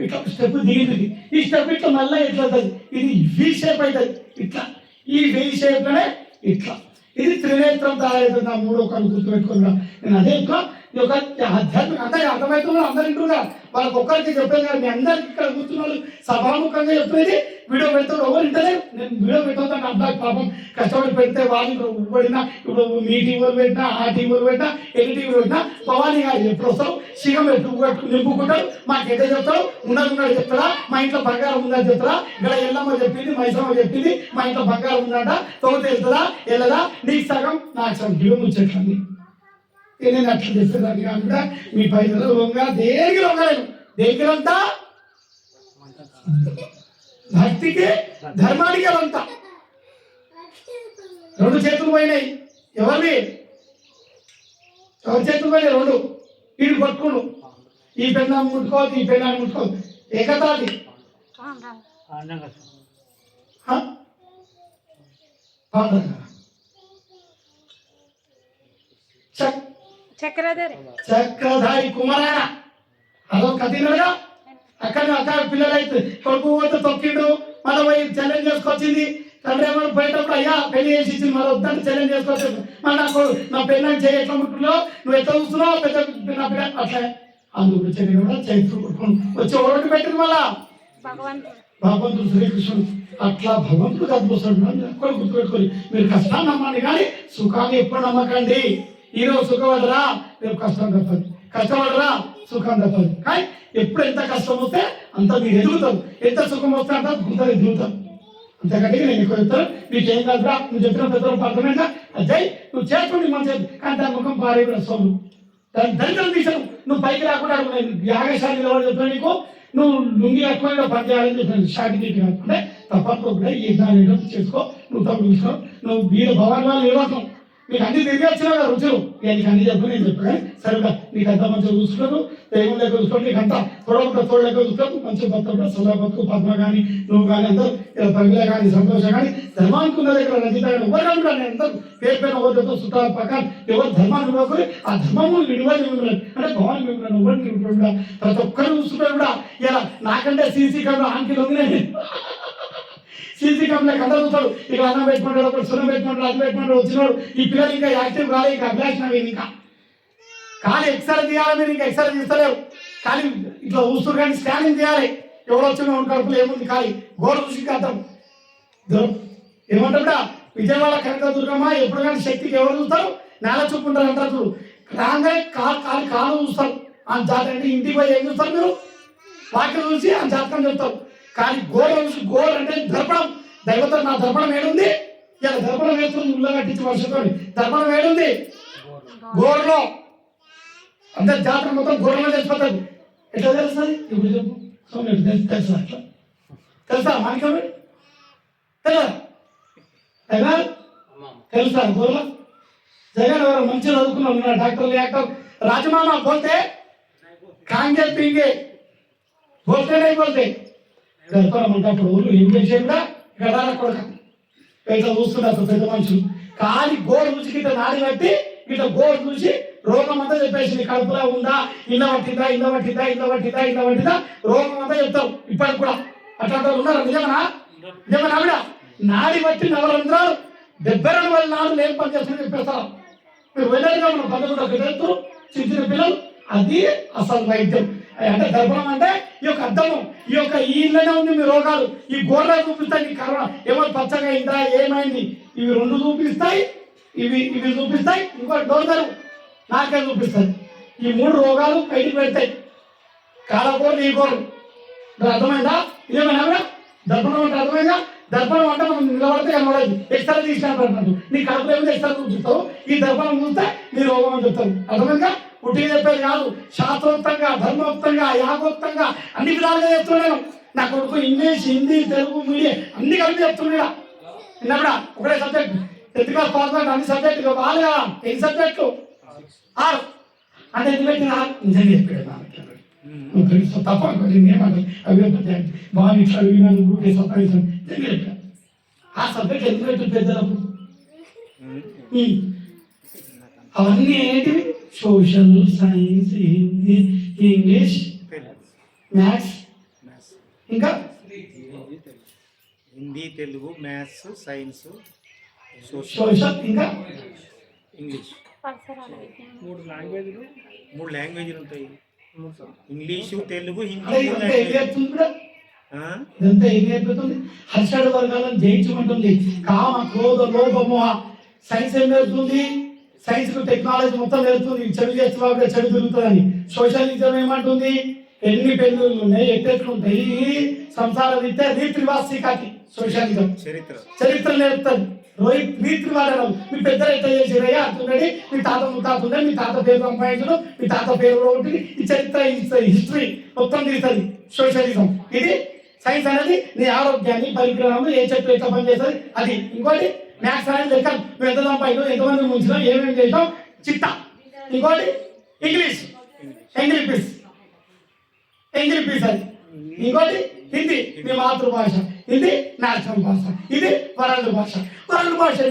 [SPEAKER 1] ఇట్లా స్టెప్ దిగుతుంది. ఈ స్టెప్ ఇట్లా మళ్ళీ ఎట్లా అవుతుంది? ఇది వి షేప్ అవుతుంది. ఇట్లా ఈ వి షేప్లోనే ఇట్లా ఇది త్రినేత్రం తయారవుతుంది. నా 3వ కళ్ళు గుర్తుపెట్టుకున్నా. నేను అదే ఇట్లా ఈ యొక్క ఆధ్యాత్మిక అందరికీ అర్థమవుతున్నారు. అందరు వింటున్నారు. వాళ్ళకి ఒక్కరికి చెప్పేది కాదు. మీ అందరికి ఇక్కడ కూర్చున్నారు సభాముఖంగా చెప్పేది. వీడియో పెడతాడు ఎవరు ఇంటలేదు. నేను వీడియో పెట్టాను. అబ్బాయి పాపం కష్టపడి పెడితే వాళ్ళు పడినా ఇప్పుడు మీ టీవీలు పెట్టినా, ఆ టీవీలు పెట్టినా, ఎన్ని టీవీలు పెట్టినా భవానీ గారు ఎప్పుడు వస్తావు, శిఖం నింపుకుంటాడు. మాకేదో చెప్తాడు, ఉన్నది చెప్తాడా, మా ఇంట్లో బంగారం ఉందని చెప్తాడా, ఇక్కడ ఎల్లమ్మ చెప్పింది, మైసమ్మ చెప్పింది, మా ఇంట్లో బంగారం ఉందంట, తోట వెళ్తుందా వెళ్ళదా, నీకు సగం నాకు సగం గిలో ముచ్చేట్లండి. నేను అట్లా చేసేదాన్ని కాకుండా మీ పైసలు లొంగ దేనికి లొంగలేదు. దేనికి అంతా భక్తికి ధర్మానికి అంతా. 2 చేతులు పోయినాయి. ఎవరి చేతులు పోయినాయి? 2. వీడు పట్టుకోడు. ఈ పెన్నాన్ని ముట్టుకోవద్దు, ఈ పెన్నాన్ని ముట్టుకోవద్దు. ఏకతాది చక్రధారి కుమారాయణ అదో కథినగా. అక్కడ పిల్లలు అయితే కొడుకు పోతే తొక్కిండు, మళ్ళీ పోయి ఛాలెంజ్ చేసుకొచ్చింది. తండ్రి ఏమన్నా పోయేటప్పుడు అయ్యా పెళ్లి చేసి ఇచ్చింది, మళ్ళీ వద్దంటే ఛాలెంజ్ చేసుకొచ్చింది. మళ్ళీ నాకు నా పెళ్ళని చేయి ఎట్లా ముట్టుకున్నావు, నువ్వు ఎట్లా చూస్తున్నావు, పెద్ద నా పిల్ల అట్లా అందుకు చెల్లి కూడా చైత్ర వచ్చి ఒకటి పెట్టింది. మళ్ళా భగవంతుడు శ్రీకృష్ణుడు అట్లా భగవంతుడు కనిపిస్తాడు. ఎక్కడ గుర్తుపెట్టుకోవాలి. మీరు కష్టాన్ని నమ్మండి కానీ సుఖాన్ని ఎప్పుడు నమ్మకండి. ఈరోజు సుఖపడరా, రేపు కష్టం తప్పదు. కష్టపడరా, సుఖం తప్పదు. కానీ ఎప్పుడు ఎంత కష్టం వస్తే అంత మీరు ఎదుగుతారు, ఎంత సుఖం వస్తే అంత గుంతలు ఎదుగుతారు. అంతకంటే నేను ఎక్కువ చెప్తాను. మీకు ఏం కాదురా, నువ్వు చెప్పిన పెద్దలు అర్థమైందా? అజయ్ నువ్వు చేసుకోండి మంచిది. కానీ దాని ముఖం పారే కూడా సోము దాని దరిద్రం తీసాను. నువ్వు పైకి రాకుండా యాగశాలి ఎవరు చెప్తాను నీకు, నువ్వు లుంగి ఎక్కువగా పని చేయాలని చెప్పాను. షాకి అంటే తప్పట్లో కూడా ఈ దాని చేసుకో. నువ్వు తప్పు చూసుకో. నువ్వు వీళ్ళ భవాని వాళ్ళు నిర్వాహం నీకు అన్ని తిరిగి వచ్చినా కదా రుచులు. ఇక నీకు అన్ని చెప్పు, నేను చెప్పాను. సరేగా నీకు అంతా మంచిగా చూసుకోరు, దేవుని లెక్క చూసుకోండి. నీకు అంతా తోడ లెక్క చూసుకోరు. మంచిగా బతుకు, సదా బతుకు. పద్మ కానీ నువ్వు కానీ అందరూ పగిల కానీ సంతోష కానీ ధర్మానికి ఉన్న దగ్గర రచిత కానీ ఎవరు కానీ నేను అందరూ పేరు ఎవరితో చుట్టాలు పక్కన ఎవరు ధర్మాన్ని ఇవ్వకూరి ఆ ధర్మము విడివని మిమ్మల్ని అంటే భవాన్ని మిమ్మల్ని ఎవరిని కూడా ప్రతి ఒక్కరు చూసుకుంటారు కూడా. ఇలా నాకంటే సీసీ కెమెరా ఆంకిలు ఉంది. నేను సీసీ కెమెరాకి అందరూ చూస్తాడు. ఇక అన్నం పెట్టుకుంటాడు, ఒకటి సున్నం పెట్టుకుంటాడు, అది పెట్టుకుంటాడు. వచ్చినాడు ఈ పిల్లలు ఇంకా యాక్టివ్ కాలే, ఇంకా అభ్యాసం అయింది. ఇంకా ఖాళీ ఎక్సర్సైజ్ చేయాలి. మీరు ఇంకా ఎక్సర్సైజ్ చేస్తలేవు. ఖాళీ ఇట్లా చూస్తారు కానీ స్కానింగ్ చేయాలి. ఎవరు వచ్చినా కడుపులో ఏముంది ఖాళీ గోడ చూసి అర్థం ఏమంటారు. విజయవాడ కనకదుర్గమ్మ ఎప్పుడు కానీ శక్తికి ఎవరు చూస్తారు, నేల చూపుకుంటారు అంటారు. చూడు రాగానే కాలు చూస్తారు. ఆ జాతర అంటే ఇంటికి పోయి ఏం చూస్తారు మీరు? వాక్యం చూసి ఆ జాతకం చెప్తారు. కానీ గోడ చూసి గోడ అంటే దర్పణం. దైవతో నా దర్పణం ఏడుంది? ఇలా దర్పణం వేస్తుంది ఉల్ల కట్టించి వర్షంతో. దర్పణం ఏడుంది? గోడలో. అందరు జాతర మొత్తం గొడవలో తెలిసిపోతుంది. ఎట్లా తెలుస్తుంది ఇప్పుడు చెప్పు సోమరెడ్డి తెలుసా? అట్లా తెలుసా మాణిక్యం తెలుసా? తెలుసా గొడవ? జగన్ ఎవరు మంచిగా చదువుకున్నాం డాక్టర్ యాక్టర్ రాజమామ పోతే కాంగే పీంగే बोलते नहीं बोलते గర్భమంటప్పుడు ఊళ్ళు ఏం చేసేది కూడా గడాల కొడక ఇట్లా చూస్తున్నారు పెద్ద మనుషులు కాలి గోడు చూసి ఇట్లా నాడి బట్టి ఇట్లా గోడు చూసి రోగం అంతా చెప్పేసి కడుపులో ఉందా ఇళ్ళ పట్టిందా రోగం అంతా చెప్తారు ఇప్పటికి కూడా అట్లాంటి వాళ్ళు ఉన్నారు. నిజమేనా ఆవిడ నాడి బట్టి నవరంధ్రాలు 72 వేల నాడు ఏం పని చేస్తుందని చెప్పేస్తారు. మీరు వెళ్ళారుగా మన పదకొండు చెప్తారు చిన్న పిల్లలు అది అసలు వైద్యం అంటే దర్పణం అంటే ఈ యొక్క అర్థము ఈ యొక్క ఈళ్ళనే ఉంది మీ రోగాలు. ఈ గోడ చూపిస్తాయి నీ కరోనా ఏమో పచ్చగా అయిందా ఏమైంది ఇవి 2 చూపిస్తాయి ఇవి చూపిస్తాయి ఇంకోటి డోర్ నాకే చూపిస్తాయి. ఈ 3 రోగాలు బయటికి పెడతాయి. కాలకూరలు ఈ కూరలు అర్థమైందా? ఇదేమైనా దర్పణం అంటే అర్థమైందా? దర్పణం అంటే మనం నిలబడితే కనబడదు ఎక్స్ట్రా తీసుకున్నట్టు నీ కడుపులో ఏమైనా ఎక్స్ట్రా చూపిస్తావు ఈ దర్పణం చూస్తే నీ రోగం అని చెప్తారు. అర్థమైందా? పుట్టి చెప్పేది కాదు శాస్త్రోక్తంగా ధర్మోక్తంగా యాగోక్తంగా అన్ని విధాలుగా చెప్తున్నాను. నా కొడుకు ఇంగ్లీష్ హిందీ తెలుగు మీడియం అన్ని కలిపి చెప్తున్నా. విన్నప్పుడా ఒకటే సబ్జెక్ట్ 10th క్లాస్ పాస్ అంటే అన్ని సబ్జెక్టు వాళ్ళు కదా ఎన్ని సబ్జెక్టు 6 అంటే ఎందుకు పెట్టిన నిజంగా చెప్పాడు తప్ప ఏమంటారు అవి బాగా ఇట్లా విన్నాను సత్తాయిస్తాను నిజంగా చెప్పాను. ఆ సబ్జెక్ట్ ఎందుకు పెట్టు పెద్దలకు అవన్నీ ఏంటివి social science Hindi English maths ఇంకా
[SPEAKER 3] Hindi Telugu maths science
[SPEAKER 1] social ఇంకా
[SPEAKER 3] ఇంగ్లీష్ 3 లాంగ్వేజ్లు ఉంటాయి. ఇంగ్లీషు తెలుగు హిందీ
[SPEAKER 1] ఇదంతా ఏం నేర్పుతుంది? హర్షడు వర్గాలను జయించమంటుంది. కామ క్రోధ లోభ మోహ సైన్స్ ఏం నేర్పుతుంది? సైన్స్ టెక్నాలజీ మొత్తం నేర్పుతుంది. చెడు చేస్తే చెడు తిరుగుతుందని. సోషలిజం ఏమంటుంది? ఎన్ని పెళ్ళిళ్ళు ఉన్నాయి ఎట్టెట్లు ఉంటాయి సంసార రీతి కాకి సోషలిజం చరిత్ర నేర్పుతుంది. రీతి వాడడం మీ పెద్దలు ఎట్లా చేసిరయ్యా అంటున్నాడు. మీ తాత ముత్తాత ఉన్నది మీ తాత పేరు సంపాదించడం మీ తాత పేరు కూడా ఉంటుంది. ఈ చరిత్ర హిస్టరీ మొత్తం తీస్తుంది సోషలిజం. ఇది సైన్స్ అనేది నీ ఆరోగ్యాన్ని పరిగ్రహాలు ఏ చెట్టు ఎట్లా పనిచేస్తుంది అది. ఇంకోటి మ్యాథ్స్ అనేది లెక్క నువ్వు ఎంత సంపాదించావు ఎంతమంది ముంచినావు ఏమేమి చేసావు చిట్టా. ఇంకోటి ఇంగ్లీష్ ఎంగిలి పీస్ అది. ఇంకోటి హిందీ మీ మాతృభాష ఇది నేషనల్ భాష ఇది వరల్డ్ భాష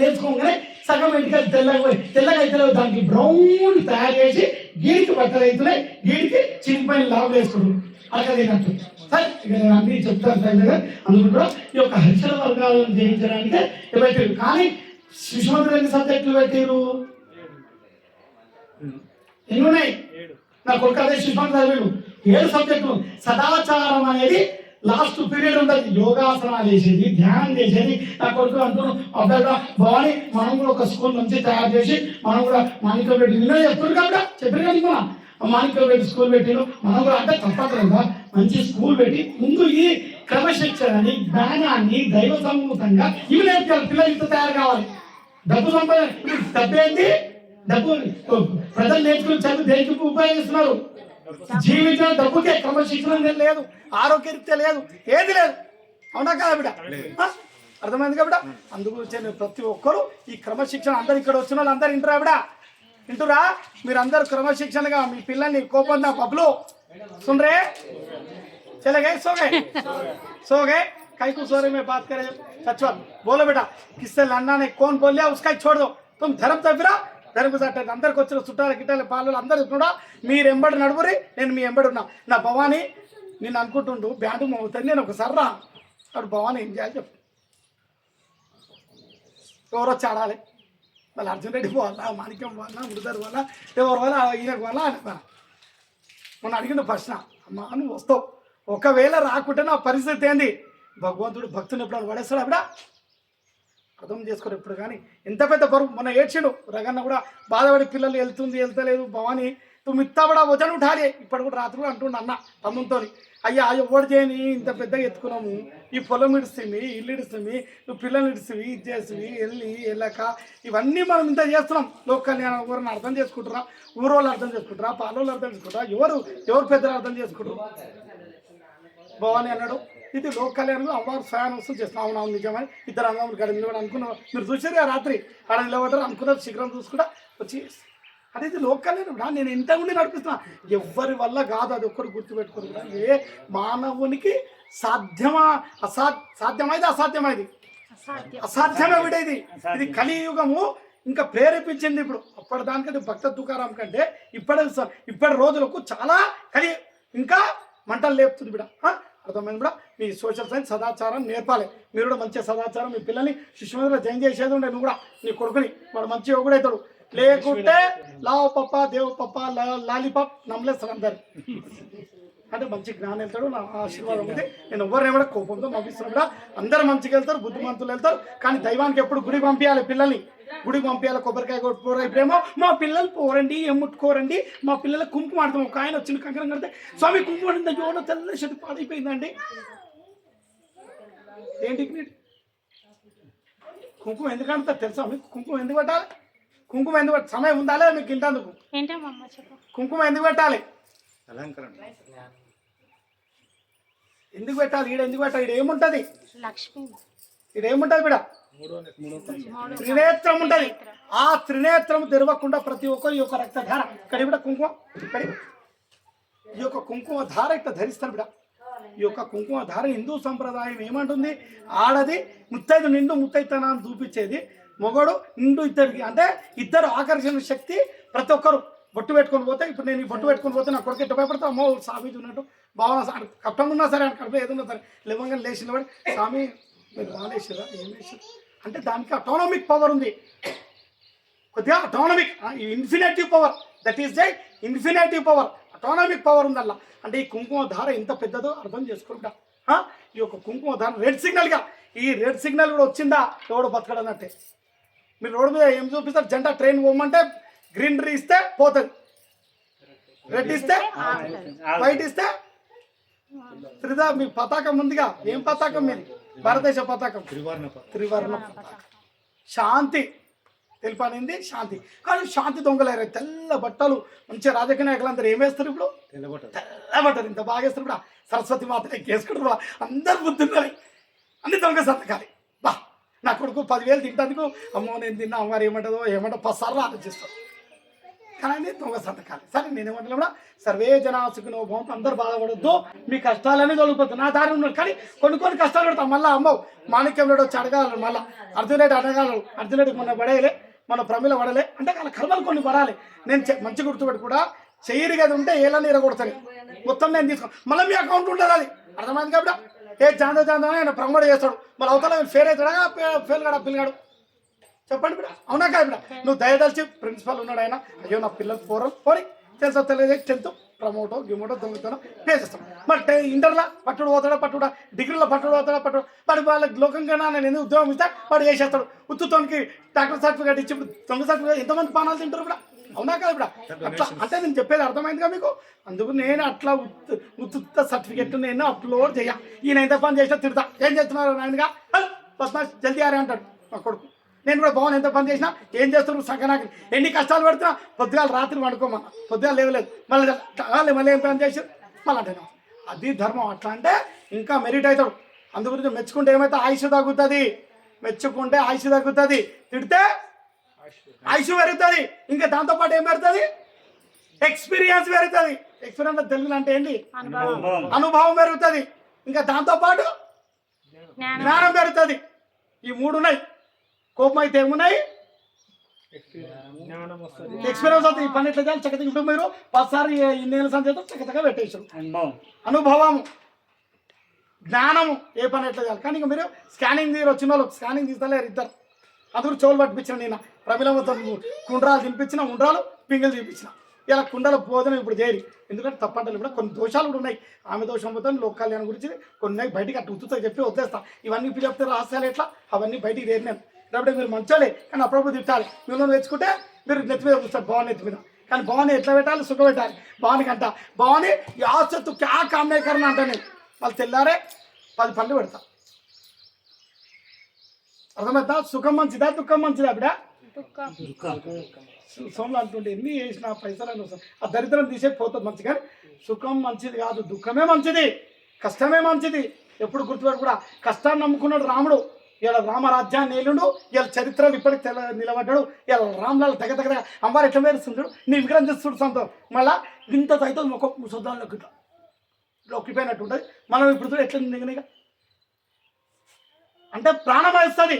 [SPEAKER 1] నేర్చుకోగానే సగం ఇంటికి తెల్లగా అయితే దానికి బ్రౌన్ తయారు చేసి గీడికి బట్టలు అవుతున్నాయి గీడికి చిన్నపైన లాభం వేసుకుంటారు అక్కడ తినట్టు. సరే ఇక నేను అన్ని చెప్తాను సైన్గా అందుకు కూడా ఈ యొక్క హర్షణ వర్గాలను జయించడానికే పెట్టారు. కానీ శిశుమంతులు ఎన్ని సబ్జెక్టులు పెట్టారు? ఎన్ని ఉన్నాయి? నా కొడుకు అదే శిశుమంతులు చదివాడు 7 సబ్జెక్టులు. సదాచారం అనేది లాస్ట్ పీరియడ్ ఉంటుంది. యోగాసనాలు చేసేది ధ్యానం చేసేది. నా కొడుకు అంటున్నాను అబ్బాయిగా బాగుని మనం కూడా ఒక స్కూల్ నుంచి తయారు చేసి మనం కూడా మాణిక్యం పెట్టి నిన్న చెప్తున్నారు కాబట్టి చెప్పారు కదా మాణిక్యం పెట్టి స్కూల్ పెట్టిను మనం కూడా అంటే తప్పకుండా మంచి స్కూల్ పెట్టి ముందు ఈ క్రమశిక్షణని జ్ఞానాన్ని దైవ సమ్మతంగా ఇవి నేర్పాలి. పిల్లలు ఇంత తయారు కావాలి. డబ్బు సంపాదన డబ్బేంటి? డబ్బు ప్రజలు నేర్చుకుని చదువు దేనికి ఉపయోగిస్తున్నారు? జీవితం డబ్బుకే క్రమశిక్షణ లేదు ఆరోగ్యరీత్యా లేదు ఏది లేదు. అవునా కదా బిడ్డ? అర్థమైంది కదా? అందుగురించి ప్రతి ఒక్కరు ఈ క్రమశిక్షణ అందరు ఇక్కడ వచ్చిన వాళ్ళు అందరు ఇంటరా బిడ్డ ఇంటురా? మీరు అందరు క్రమశిక్షణగా మీ పిల్లల్ని కోపం పబ్లు सुन रहे चले गए सो गए कई को सो रहे में बात करे सचवाल बोलो बेटा किससे लड़ना नहीं कौन बोल लिया उसका ही छोड़ दो तुम धर्म तब्बिरा धर्म अंदर को చుట్టాలు గిట్టాలు పాలు అందరూ కూడా మీరు ఎంబడి నడుపురి నేను మీ ఎంబడి ఉన్నా. నా భవానీ నేను అనుకుంటుండు బ్యాండు మోగుతుంది నేను ఒకసారి రా అప్పుడు భవానీ ఏం చేయాలి చెప్పు. ఎవరో చాడాలి వాళ్ళు అర్జున్ రెడ్డి పోవాలా మాణిక్యం పోవాలా ముడిదారు పోవాలా ఎవరు వల్ల ఈయనకు వల్ల మొన్న అడిగిన ప్రశ్న అమ్మా నువ్వు వస్తావు ఒకవేళ రాకుంటే నా పరిస్థితి ఏంది? భగవంతుడు భక్తుని ఎప్పుడు పడేస్తాడు అప్పుడా అర్థం చేసుకోరు ఎప్పుడు. కానీ ఎంత పెద్ద బరువు మొన్న ఏడ్చిండు రగన్న కూడా బాధపడి పిల్లలు వెళ్తుంది వెళ్తలేదు భవానీ నువ్వు ఇత్తా కూడా వజన్ ఉఠాలి. ఇప్పుడు కూడా రాత్రి కూడా అంటుండ అన్న తమ్ముతో, అయ్యా ఎవరు చేయని ఇంత పెద్దగా ఎత్తుకున్నాము, ఈ పొలం ఇడుస్తుంది, ఇల్లు ఇడుస్తుంది, నువ్వు పిల్లలు ఇడుస్తుంది, ఇది చేస్తుంది, వెళ్ళాక ఇవన్నీ మనం ఇంత చేస్తున్నాం. లోక కళ్యాణం ఎవరిని అర్థం చేసుకుంటారా? ఊరోళ్ళు అర్థం చేసుకుంటారా? పాలోళ్ళు అర్థం చేసుకుంటారా? ఎవరు పెద్దలు అర్థం చేసుకుంటారు? భవాని అన్నాడు, ఇది లోక కళ్యాణంలో అమ్మవారు స్వయం వస్తుంది చేస్తున్నాం. అవునవును నిజమని ఇద్దరు అమ్మవారు గడ నిలబడి అనుకున్నాం. మీరు చూసారు రాత్రి ఆడ నిలబడ్డారు, అనుకున్నారు శిఖరం చూసుకుంటా వచ్చి. అదే ఇది లోక కళ్యాణం నేను ఇంత ఉండి నడిపిస్తున్నా. ఎవరి వల్ల కాదు, అది ఒక్కరు గుర్తుపెట్టుకోరు. ఏ మానవునికి సాధ్యమైంది అసాధ్యమైంది అసాధ్యమే విడేది. ఇది కలియుగము ఇంకా ప్రేరేపించింది. ఇప్పుడు అప్పటిదానికంటే భక్త తుకారాం కంటే ఇప్పటి రోజులకు చాలా ఇంకా మంటలు లేపుతుంది బిడ. అర్థమైంది బిడ. మీ సోషల్ సైన్స్ సదాచారం నేర్పాలి. మీరు కూడా మంచి సదాచారం మీ పిల్లల్ని శిశుమందిలో జాయిన్ చేసేది ఉండే. నువ్వు కూడా నీ కొడుకుని వాడు మంచి యోగుడవుతాడు. లేకుంటే లావ పప్ప దేవ పప్ప లాలీపాప్ నమ్మలేస్తాడు అందరు. అంటే మంచి జ్ఞానం వెళ్తాడు. నా ఆశీర్వాదం ఉంది. నేను ఎవరిని కూడా కోపంతో పంపిస్తున్నాను కూడా. అందరూ మంచిగా వెళ్తారు, బుద్ధిమంతులు వెళ్తారు. కానీ దైవానికి ఎప్పుడు గుడికి పంపించాలి, పిల్లల్ని గుడికి పంపించాలి. కొబ్బరికాయ కొట్టుకోరు. ఇప్పుడేమో మా పిల్లలు పోరండి, ఏం ముట్టుకోరండి, మా పిల్లల కుంకుమ ఆడతాం. ఒక ఆయన వచ్చిన కంకరం కడితే స్వామి కుంకుమ ఆడింది, జోడ తెల్ల షర్టు పాడైపోయిందండి. ఏంటి కుంకుమ ఎందుకు ఆడుతారు తెలుసా మీకు? కుంకుమ ఎందుకు పెట్టాలి? కుంకుమ ఎందుకు పెట్టాలి? సమయం ఉండాలి మీకు ఇంటందుకు. కుంకుమ ఎందుకు పెట్టాలి? ఎందుకు పెట్టాలి? ఈడ ఎందుకు పెట్టాలి? ఈడ ఏముంటది? ఈడ ఏముంటది బిడ? త్రినేత్రం ఉంటది. ఆ త్రినేత్రం తెరవకుండా ప్రతి ఒక్కరు ఈ యొక్క రక్తధార ఇక్కడ బిడ కుంకుమ, ఇక్కడ ఈ యొక్క కుంకుమ ధార ఇట్లా ధరిస్తారు బిడ. ఈ యొక్క కుంకుమ ధార హిందూ సంప్రదాయం ఏమంటుంది? ఆడది ముత్తైదు నిండు ముత్తైతనాన్ని చూపించేది, మొగడు నిండు ఇద్దరికి. అంటే ఇద్దరు ఆకర్షణ శక్తి. ప్రతి ఒక్కరు బొట్టు పెట్టుకొని పోతే, ఇప్పుడు నేను ఈ బొట్టు పెట్టుకొని పోతే నా కొడుకు ఎట్టు భయపడతా, అమ్మో స్వామి ఉన్నట్టు భావన కష్టం ఉన్నా సరే అని కడుపు ఏదున్నా సరే లేవంగా లేచి నిలబడి స్వామి మీరు రాలేసారా ఏం వేసారు అంటే దానికి అటానమిక్ పవర్ ఉంది. కొద్దిగా autonomic infinitive power, that is the infinitive power, autonomic power ఉందల్లా. అంటే ఈ కుంకుమ ధార ఎంత పెద్దదో అర్థం చేసుకుంటా. ఈ యొక్క కుంకుమ ధార రెడ్ సిగ్నల్గా, ఈ రెడ్ సిగ్నల్ కూడా వచ్చిందా ఎవడు బతకడన్నట్టే. మీరు రోడ్డు మీద ఏం చూపిస్తారు? జెండా ట్రైన్ పోమంటే గ్రీనరీ ఇస్తే పోతుంది, రెడ్ ఇస్తే వైట్ ఇస్తే త్రిదా. మీ పతాకం ముందుగా ఏం పతాకం మీది? భారతదేశ పతాకం త్రివర్ణ పతాకం. శాంతి తెలిపనింది శాంతి. కానీ శాంతి దొంగలేరు. తెల్ల బట్టలు మంచి రాజకీయ నాయకులు అందరూ ఏం వేస్తారు? ఇప్పుడు తెల్ల బట్టలు ఇంత బాగా వేస్తారు. ఇప్పుడు సరస్వతి మాత వేసుకుంటారు. అందరు బుద్ధున్నారు, అన్ని దొంగ సంతకాలి. బా నా కొడుకు 10,000 తింటానికి అమ్మో నేను తిన్నా అమ్మగారు ఏమంటుందో ఏమంటో 10 సార్లు ఆలోచిస్తాను. కానీ దొంగ సంతకాలి. సరే నేనేమంటున్నా కూడా సర్వే జనా సుఖినో భవంతు, అందరూ బాధపడద్దు, మీ కష్టాలన్నీ తొలగిపోతుంది. నా దారి ఉన్నాడు కానీ కొన్ని కష్టాలు పెడతాం. మళ్ళీ అమ్మో మాణిక్యంలో వచ్చి అడగాలి, మళ్ళీ అర్జునుడు అడగాలి. అర్జునుడికి మొన్న పడేయలే, మన ప్రమిళ పడలే అంటే వాళ్ళ కర్మలు కొన్ని పడాలి. నేను మంచి గుర్తుపెట్టి కూడా చెయ్యరు కదా ఉంటే ఏళ్ళని ఇరగొడతాను మొత్తం నేను తీసుకో. మళ్ళీ మీ అకౌంట్ ఉంటుంది, అది అర్థమైంది కాబట్టి ఏ చాందో ఆయన ప్రమోట్ చేస్తాడు. మళ్ళీ అవతల ఫెయిల్ అవుతాడా ఫెయిల్ కాడా పిల్లగాడు? చెప్పండి బిడ్డ, అవునా కాదు బిడ్డ? నువ్వు దయదలిచి ప్రిన్సిపల్ ఉన్నాడు ఆయన, అయ్యో నా పిల్లలు పోని తెలుసా తెలియదు 10th ప్రమోటో గిమోటో దొంగతనో చేసేస్తాం. మరి ఇంటర్లో పట్టుడు పోతాడా, డిగ్రీలో పట్టుడు పోతాడా, మరి వాళ్ళకి లోకంగా నేను ఎందుకు ఉద్యోగం ఇస్తా వాడు చేసేస్తాడు. ఉత్తుతోనికి డాక్టర్ సర్టిఫికేట్ ఇచ్చి దొంగ సర్టిఫికేట్ ఎంతమంది పానాలు తింటారు కూడా, అవునా కాదు బిడ్డ? అట్లా అంటే నేను చెప్పేది అర్థమైందిగా మీకు. అందుకు నేను అట్లా ఉత్తుత సర్టిఫికేట్ నేను అప్లోడ్ చేయ. ఈయన ఎంత పని చేసినా తిడతా, ఏం చేస్తున్నారు నాయనగా బస్ జల్దీ ఆరే అంటాడు మా కొడుకు. నేను కూడా బాగుంది ఎంత పని చేసినా ఏం చేస్తున్నావు సంకనాకి ఎన్ని కష్టాలు పడుతున్నా. పొద్దుగాల రాత్రి వండుకోమన్నా, పొద్దుగాల లేవలేదు, మళ్ళీ ఏం పని చేసి మళ్ళీ అంటున్నాం. అది ధర్మం. అట్లా అంటే ఇంకా మెరిట్ అవుతాడు. అందుగురించి మెచ్చుకుంటే ఏమైతే ఆయుష్ తగ్గుతుంది, మెచ్చుకుంటే ఆయుష్ తగ్గుతుంది, తిడితే ఆయుష్ పెరుగుతుంది. ఇంకా దాంతోపాటు ఏం పెరుగుతుంది? ఎక్స్పీరియన్స్ పెరుగుతుంది. ఎక్స్పీరియన్స్ తెలుగులో అంటే ఏంటి? అనుభవం పెరుగుతుంది. ఇంకా దాంతోపాటు జ్ఞానం పెరుగుతుంది. ఈ 3 ఉన్నాయి. కోపం అయితే ఏమున్నాయి? ఎక్స్పీరియన్స్ అవుతుంది. ఈ పని ఎట్లా చేయాలి చక్కగా. ఇప్పుడు మీరు 10 సార్లు ఇన్నేళ్ళ సంచేతం చక్కగా పెట్టేసారు. అనుభవము, జ్ఞానము, ఏ పని ఎట్లా చేయాలి. కానీ ఇంకా మీరు స్కానింగ్ తీరు వచ్చిన వాళ్ళు స్కానింగ్ తీస్తలేరు ఇద్దరు. అందుకు చెవులు పట్టించిన నేను ప్రమిళంతో కుండ్రాలు తినిపించిన, ఉండ్రాలు పింగలు చూపించిన. ఇలా కుండల భోజనం ఇప్పుడు చేయరు. ఎందుకంటే తప్పంటలు కూడా కొన్ని దోషాలు కూడా ఉన్నాయి. ఆమె దోషం పోతే లోక కళ్యాణం గురించి కొన్ని బయటికి అట్లా ఉత్తుతో చెప్పి వదిలేస్తాం. ఇవన్నీ ఇప్పుడు చెప్తే రహస్యాలు ఎట్లా అవన్నీ బయటికి తేరినాను. కాబట్టి మీరు మంచోలే కానీ అప్పుడప్పుడు తిట్టాలి. మీరు నేర్చుకుంటే మీరు నెత్తి మీద కూర్చోండి, బాగుంది నెత్తి మీద. కానీ భవాని ఎట్లా పెట్టాలి? సుఖ పెట్టాలి. భవానికి అంట భవాని యాసత్తు క్యా కామ్నేకరణ అంట నేను వాళ్ళు తెల్లారే 10 పనులు పెడతా. అర్థమవుతా? సుఖం మంచిదా దుఃఖం మంచిదా బిడ్డ? సోములు అంటుంటే ఎన్ని చేసిన పైసలు వస్తాం, ఆ దరిద్రం తీసే పోతుంది మంచి. కానీ సుఖం మంచిది కాదు, దుఃఖమే మంచిది, కష్టమే మంచిది. ఎప్పుడు గుర్తుపెట్టు కూడా కష్టాన్ని నమ్ముకున్నాడు రాముడు. ఇలా రామరాజ్యాన్ని ఏలుడు, ఇలా చరిత్రలు ఇప్పటికి నిలబడ్డాడు. ఇలా రామ్లాల్ దగ్గర అమ్మారు ఎట్లా మేరుస్తుంటాడు, నీ విగ్రహం చేస్తుడు సొంతం. మళ్ళీ ఇంత అయితే ఒక శుద్ధాలకు ఇట్లా ఒక్కిపోయినట్టు ఉంటుంది. మనం ఇప్పుడు ఎట్లా దిగనిగా అంటే ప్రాణం వేస్తుంది.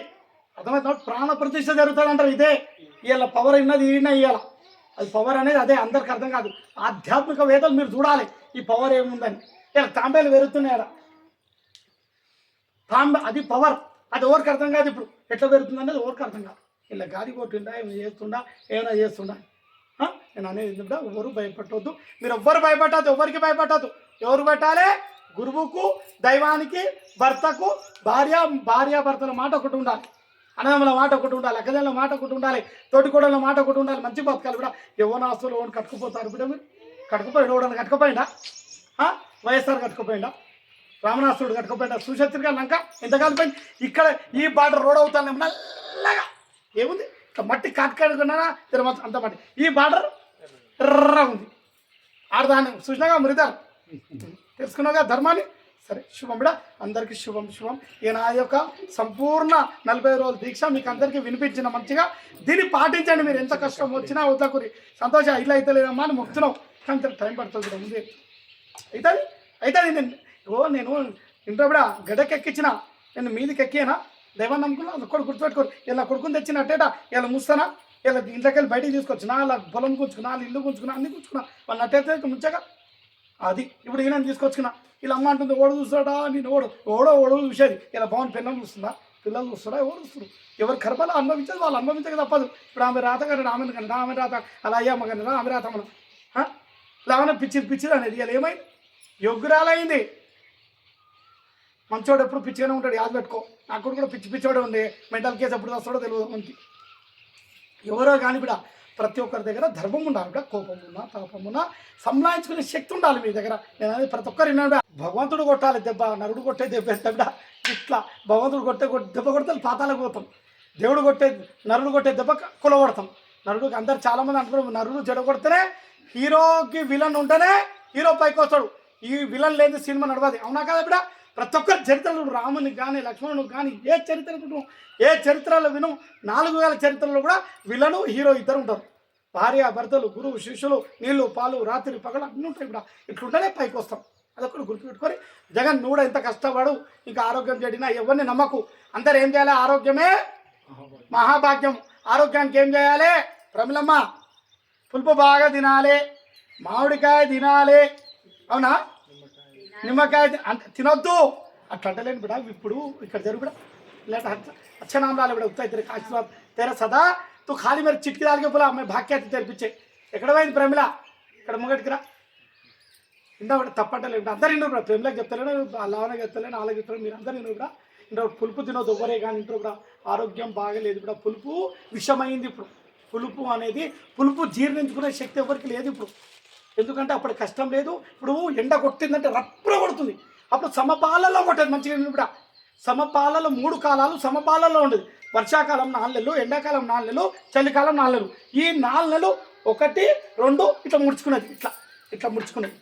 [SPEAKER 1] అర్థమవుతుంది? ప్రాణ ప్రతిష్ట జరుగుతుంది అంటారు. ఇదే ఇలా పవర్ ఉన్నది ఈయన ఇయ్యాల. అది పవర్ అనేది అదే, అందరికి అర్థం కాదు. ఆధ్యాత్మిక వేదలు మీరు చూడాలి ఈ పవర్ ఏముందని. ఇలా తాంబేలు పెరుగుతున్నాయా? అది పవర్, అది ఎవరికి అర్థం కాదు. ఇప్పుడు ఎట్లా పెరుగుతుంది అనేది ఎవరికి అర్థం కాదు. ఇలా గాలి కొట్టిండా, ఏమైనా చేస్తుండా, ఏమైనా చేస్తుండా. నేను అనేది ఎందుకంటే ఎవరు భయపడవద్దు, మీరు ఎవ్వరు భయపడద్దు, ఎవరికి భయపడద్దు. ఎవరు పెట్టాలి? గురువుకు, దైవానికి, భర్తకు, భార్యాభర్తల మాట ఒకటి ఉండాలి, అన్నదమ్ముల మాట ఒకటి ఉండాలి, అక్కజనుల మాట ఒకటి ఉండాలి, తోటికోడల మాట ఒకటి ఉండాలి. మంచి బతకాలి కూడా. ఎవరి ఆస్తులు ఎవరిని కట్టుకుపోతారు బిడ్డ? మీరు కట్టుకుపోయింది ఎవడని కట్టుకుపోయిందా? వైఎస్ఆర్ కట్టుకుపోయిందా? రామనాథుడు కట్టుకుపోయిందా? సుశత్రిగా లంక ఎంత కాలిపోయింది. ఇక్కడ ఈ బార్డర్ రోడ్ అవుతాను నల్లగా ఏముంది, ఇట్లా మట్టి కాటుకున్నానా తిరుమల అంత మట్టి. ఈ బార్డర్ ఎర్రగా ఉంది. ఆడదాన్ని చూసినాగా మృదారు తెలుసుకున్నాగా ధర్మాన్ని. సరే శుభం బిడ, అందరికీ శుభం శుభం. ఈ నా యొక్క సంపూర్ణ 40 రోజుల దీక్ష మీకు అందరికీ వినిపించిన మంచిగా దీన్ని పాటించండి. మీరు ఎంత కష్టం వచ్చినా వద్దకురి సంతోషం ఇట్లా అయితే లేదమ్మా అని మొక్కుతున్నాం. కానీ టైం పడుతుంది ముందే అవుతుంది అవుతుంది. నేను ఇంట్లో కూడా గడకెక్కించిన, నేను మీదికి ఎక్కినా దైవాన్ని నమ్ముకున్నా. ఒక్కడు గుర్తుపెట్టుకోరు. ఇలా కొడుకుని తెచ్చినట్టేట ఇలా ముస్తానా, ఇలా ఇంట్లోకి వెళ్ళి బయటికి తీసుకొచ్చిన, అలా పొలం కూర్చుకున్నా, వాళ్ళ ఇల్లు కూర్చుకున్నా, అన్ని కూర్చుకున్నా. వాళ్ళు నట్టయితే ముంచగా అది ఇప్పుడు ఈయన తీసుకొచ్చుకున్నా. ఇలా అమ్మ అంటుంది ఓడు చూస్తాడా, నేను ఓడో చూసేది. ఇలా బాగుంది పిల్లలు చూస్తుందా, పిల్లలు చూస్తాడా, ఎవరు చూస్తున్నారు? ఎవరు కర్మలో అనుభవించేది వాళ్ళు అనుభవించక తప్పదు. ఇప్పుడు ఆమె రాత కానీ ఆమెను కానీ ఆమె రాత అలా అయ్యమ్మ కానీ ఆమె రాత మనం ఇలా ఏమైనా పిచ్చిది అనేది ఇలా ఏమైంది? యోగ్యురాలైంది. మంచోడు ఎప్పుడు పిచ్చిగానే ఉంటాడు, యాద పెట్టుకో. నాకు కూడా పిచ్చివాడే ఉంది. మెంటల్ కేసు ఎప్పుడు వస్తాడో తెలియదు మనకి. ఎవరో కానీ కూడా ప్రతి ఒక్కరి దగ్గర ధర్మం ఉండాలి కూడా. కోపం ఉన్నా తాపం ఉన్నా సంలాయించుకునే శక్తి ఉండాలి మీ దగ్గర. నేను అనేది ప్రతి ఒక్కరు విన్నాడు. భగవంతుడు కొట్టాలి దెబ్బ, నరుడు కొట్టే దెబ్బ ఎంత బిడ్డ ఇట్లా. భగవంతుడు దెబ్బ కొడితే పాతాలకు పోతాం. దేవుడు నరుడు కొట్టే దెబ్బ కులగొడతాం. నరుడికి అందరు చాలామంది అంటున్నారు నరుడు జడ కొడితేనే హీరోకి విలన్ ఉంటేనే హీరో పైకి వస్తాడు. ఈ విలన్ లేని సినిమా నడవది. అవునా కదా బిడ్డ? ప్రతి ఒక్కరి చరిత్రలు రామునికి కానీ లక్ష్మణునికి కానీ ఏ చరిత్రలో విను 4000 చరిత్రలో కూడా విలను హీరో ఇద్దరు ఉంటారు. భార్య భర్తలు, గురువు శిష్యులు, నీళ్లు పాలు, రాత్రి పగలు అన్నీ ఉంటాయి. ఇప్పుడు ఇట్లుంటేనే పైకి వస్తాం. అదొకటి గుర్తుపెట్టుకొని జగన్ నువ్వు ఎంత కష్టపడు, ఇంకా ఆరోగ్యం చెడినా ఎవరిని నమ్మకు. అందరు ఏం చేయాలి? ఆరోగ్యమే మహాభాగ్యం. ఆరోగ్యానికి ఏం చేయాలి? ప్రమిళమ్మ పులుపు బాగా తినాలి, మామిడికాయ తినాలి, అవునా, నిమ్మకాయ తినొద్దు. అట్లా అంటలేను బిడ్డ. ఇప్పుడు ఇక్కడ జరుగు బిడ్డ ఇలాంటి अच्छे नाम डाले बड़ा उत्तर तेरे आशीर्वाद तेरा सदा तो खाली मेरे चिटकी डाल के बोला मैं भाग के तेरे पीछे ఎక్కడ పోయింది ప్రేమిల? ఇక్కడ ముంగటికి రా. ఇంత కూడా తప్పట్టలేదు. అందరు ఇంటూ కూడా ప్రేమిలకు చెప్తలేను, అలానే చెప్తలేను, అలాగే చెప్తాను. మీరు అందరూ ఇంటూ కూడా ఇంట్లో పులుపు తినొద్దు ఎవరే కానీ. ఇంట్లో కూడా ఆరోగ్యం బాగలేదు. ఇప్పుడు పులుపు విషమైంది. ఇప్పుడు పులుపు అనేది జీర్ణించుకునే శక్తి ఎవరికి లేదు ఇప్పుడు. ఎందుకంటే అప్పుడు కష్టం లేదు. ఇప్పుడు ఎండ కొట్టిందంటే రప్పున కొడుతుంది. అప్పుడు సమపాలలో కొట్టేది మంచిగా. ఇప్పుడు సమపాలలో 3 కాలాలు సమపాలలో ఉండేది. వర్షాకాలం 4 నెలలు, ఎండాకాలం 4 నెలలు, చలికాలం 4 నెలలు. ఈ 4 నెలలు 1, 2 ఇట్లా ముడుచుకున్నది, ఇట్లా ముడుచుకున్నది.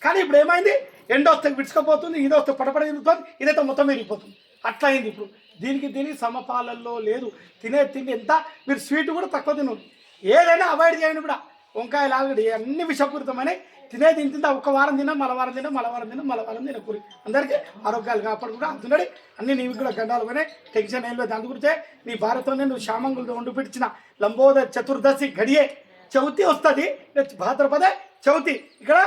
[SPEAKER 1] కానీ ఇప్పుడు ఏమైంది? ఎండ వస్తే విడుచుకపోతుంది, ఇది వస్తే పడపడ తిరుగుతుంది, ఇదైతే మొత్తం విరిగిపోతుంది. అట్లా అయింది. ఇప్పుడు దీనికి సమపాలల్లో లేదు. తిండి ఎంత మీరు స్వీట్ కూడా తక్కువ తినదు. ఏదైనా అవాయిడ్ చేయండి. ఇప్పుడు వంకాయలు ఆల్రెడీ అన్ని విషపూరితమైన తినేది ఇంత ఒక వారం తిన్నా మళ్ళీ వారం తినకూరి. అందరికీ ఆరోగ్యాలు కాపాడు కూడా అందున్నాడు. అన్ని నీవి కూడా గండాలు పోయినాయి. టెన్షన్ ఏం లేదు. అందు గురించే నీ భారతంలో నువ్వు శ్యామంగులతో వండి పెట్టించిన లంబోదర చతుర్దశి గడియే చవితి వస్తుంది. భాద్రపద చవితి ఇక్కడ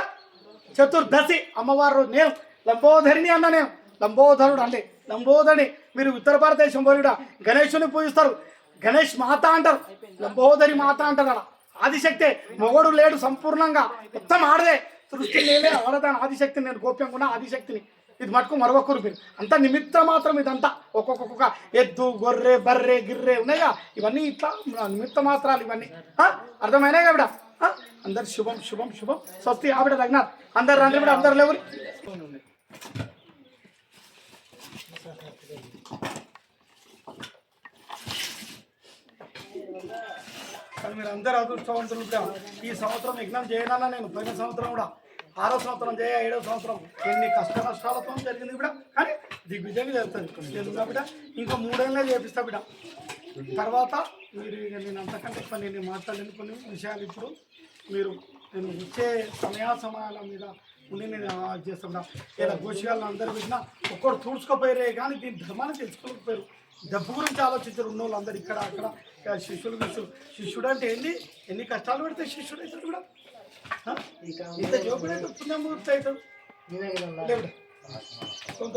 [SPEAKER 1] చతుర్దశి అమ్మవారు. నేను లంబోదరిని అన్నా. నేను లంబోదరుడు అంటే లంబోదరిని. మీరు ఉత్తర భారతదేశం పోయిడా గణేశుని పూజిస్తారు, గణేష్ మాత అంటారు, లంబోదరి మాత అంటారు. అలా ఆదిశక్తే. మొగడు లేడు సంపూర్ణంగా, మొత్తం ఆడదే. సృష్టి నేనే ఆడదాని ఆదిశక్తిని. నేను గోప్యంగా ఉన్న ఆదిశక్తిని. ఇది మటుకు మరొకరు మీరు అంతా నిమిత్తం మాత్రం. ఇదంతా ఒక్కొక్క ఎద్దు, గొర్రె, బర్రె, గిర్రె ఉన్నాయిగా. ఇవన్నీ ఇట్లా నిమిత్త మాత్రాలు. ఇవన్నీ అర్థమైనాయి కదా. అందరు శుభం శుభం శుభం స్వస్తి ఆవిడ రఘునాథ్ అందరు రండి కూడా అందరు లేవు కానీ మీరు అందరూ అదృష్టవంతులు ఈ సంవత్సరం యజ్ఞం చేయనన్నా నేను పోయిన సంవత్సరం కూడా 6వ సంవత్సరం 7వ సంవత్సరం ఎన్ని కష్ట నష్టాలతో జరిగింది బిడ్డ కానీ దిగ్విజయంగా జరుగుతుంది ఎందుకు బిడ్డ ఇంకా 3 ఏళ్ళే చేపిస్తా బిడ్డ తర్వాత మీరు నేను అంతకంటే ఎక్కువ నేను మాట్లాడలేని కొన్ని విషయాలు ఇప్పుడు మీరు నేను వచ్చే సమయాల మీద ఉండి నేను చేస్తా బిడ్డ ఇలా గోషిగాలను అందరూ పెట్టినా ఒక్కడు చూసుకోపోయారే కానీ దీని ధర్మాన్ని తెలుసుకోకపోయారు డబ్బు గురించి ఆలోచించారు ఉన్న వాళ్ళు అందరు ఇక్కడ అక్కడ శిష్యుడు అంటే ఏంటి ఎన్ని కష్టాలు పెడితే శిష్యుడు అవుతాడు కూడా ఇంత జోకుడు అయితే పుణ్యమూర్తి అవుతాడు లేవుడా కొంత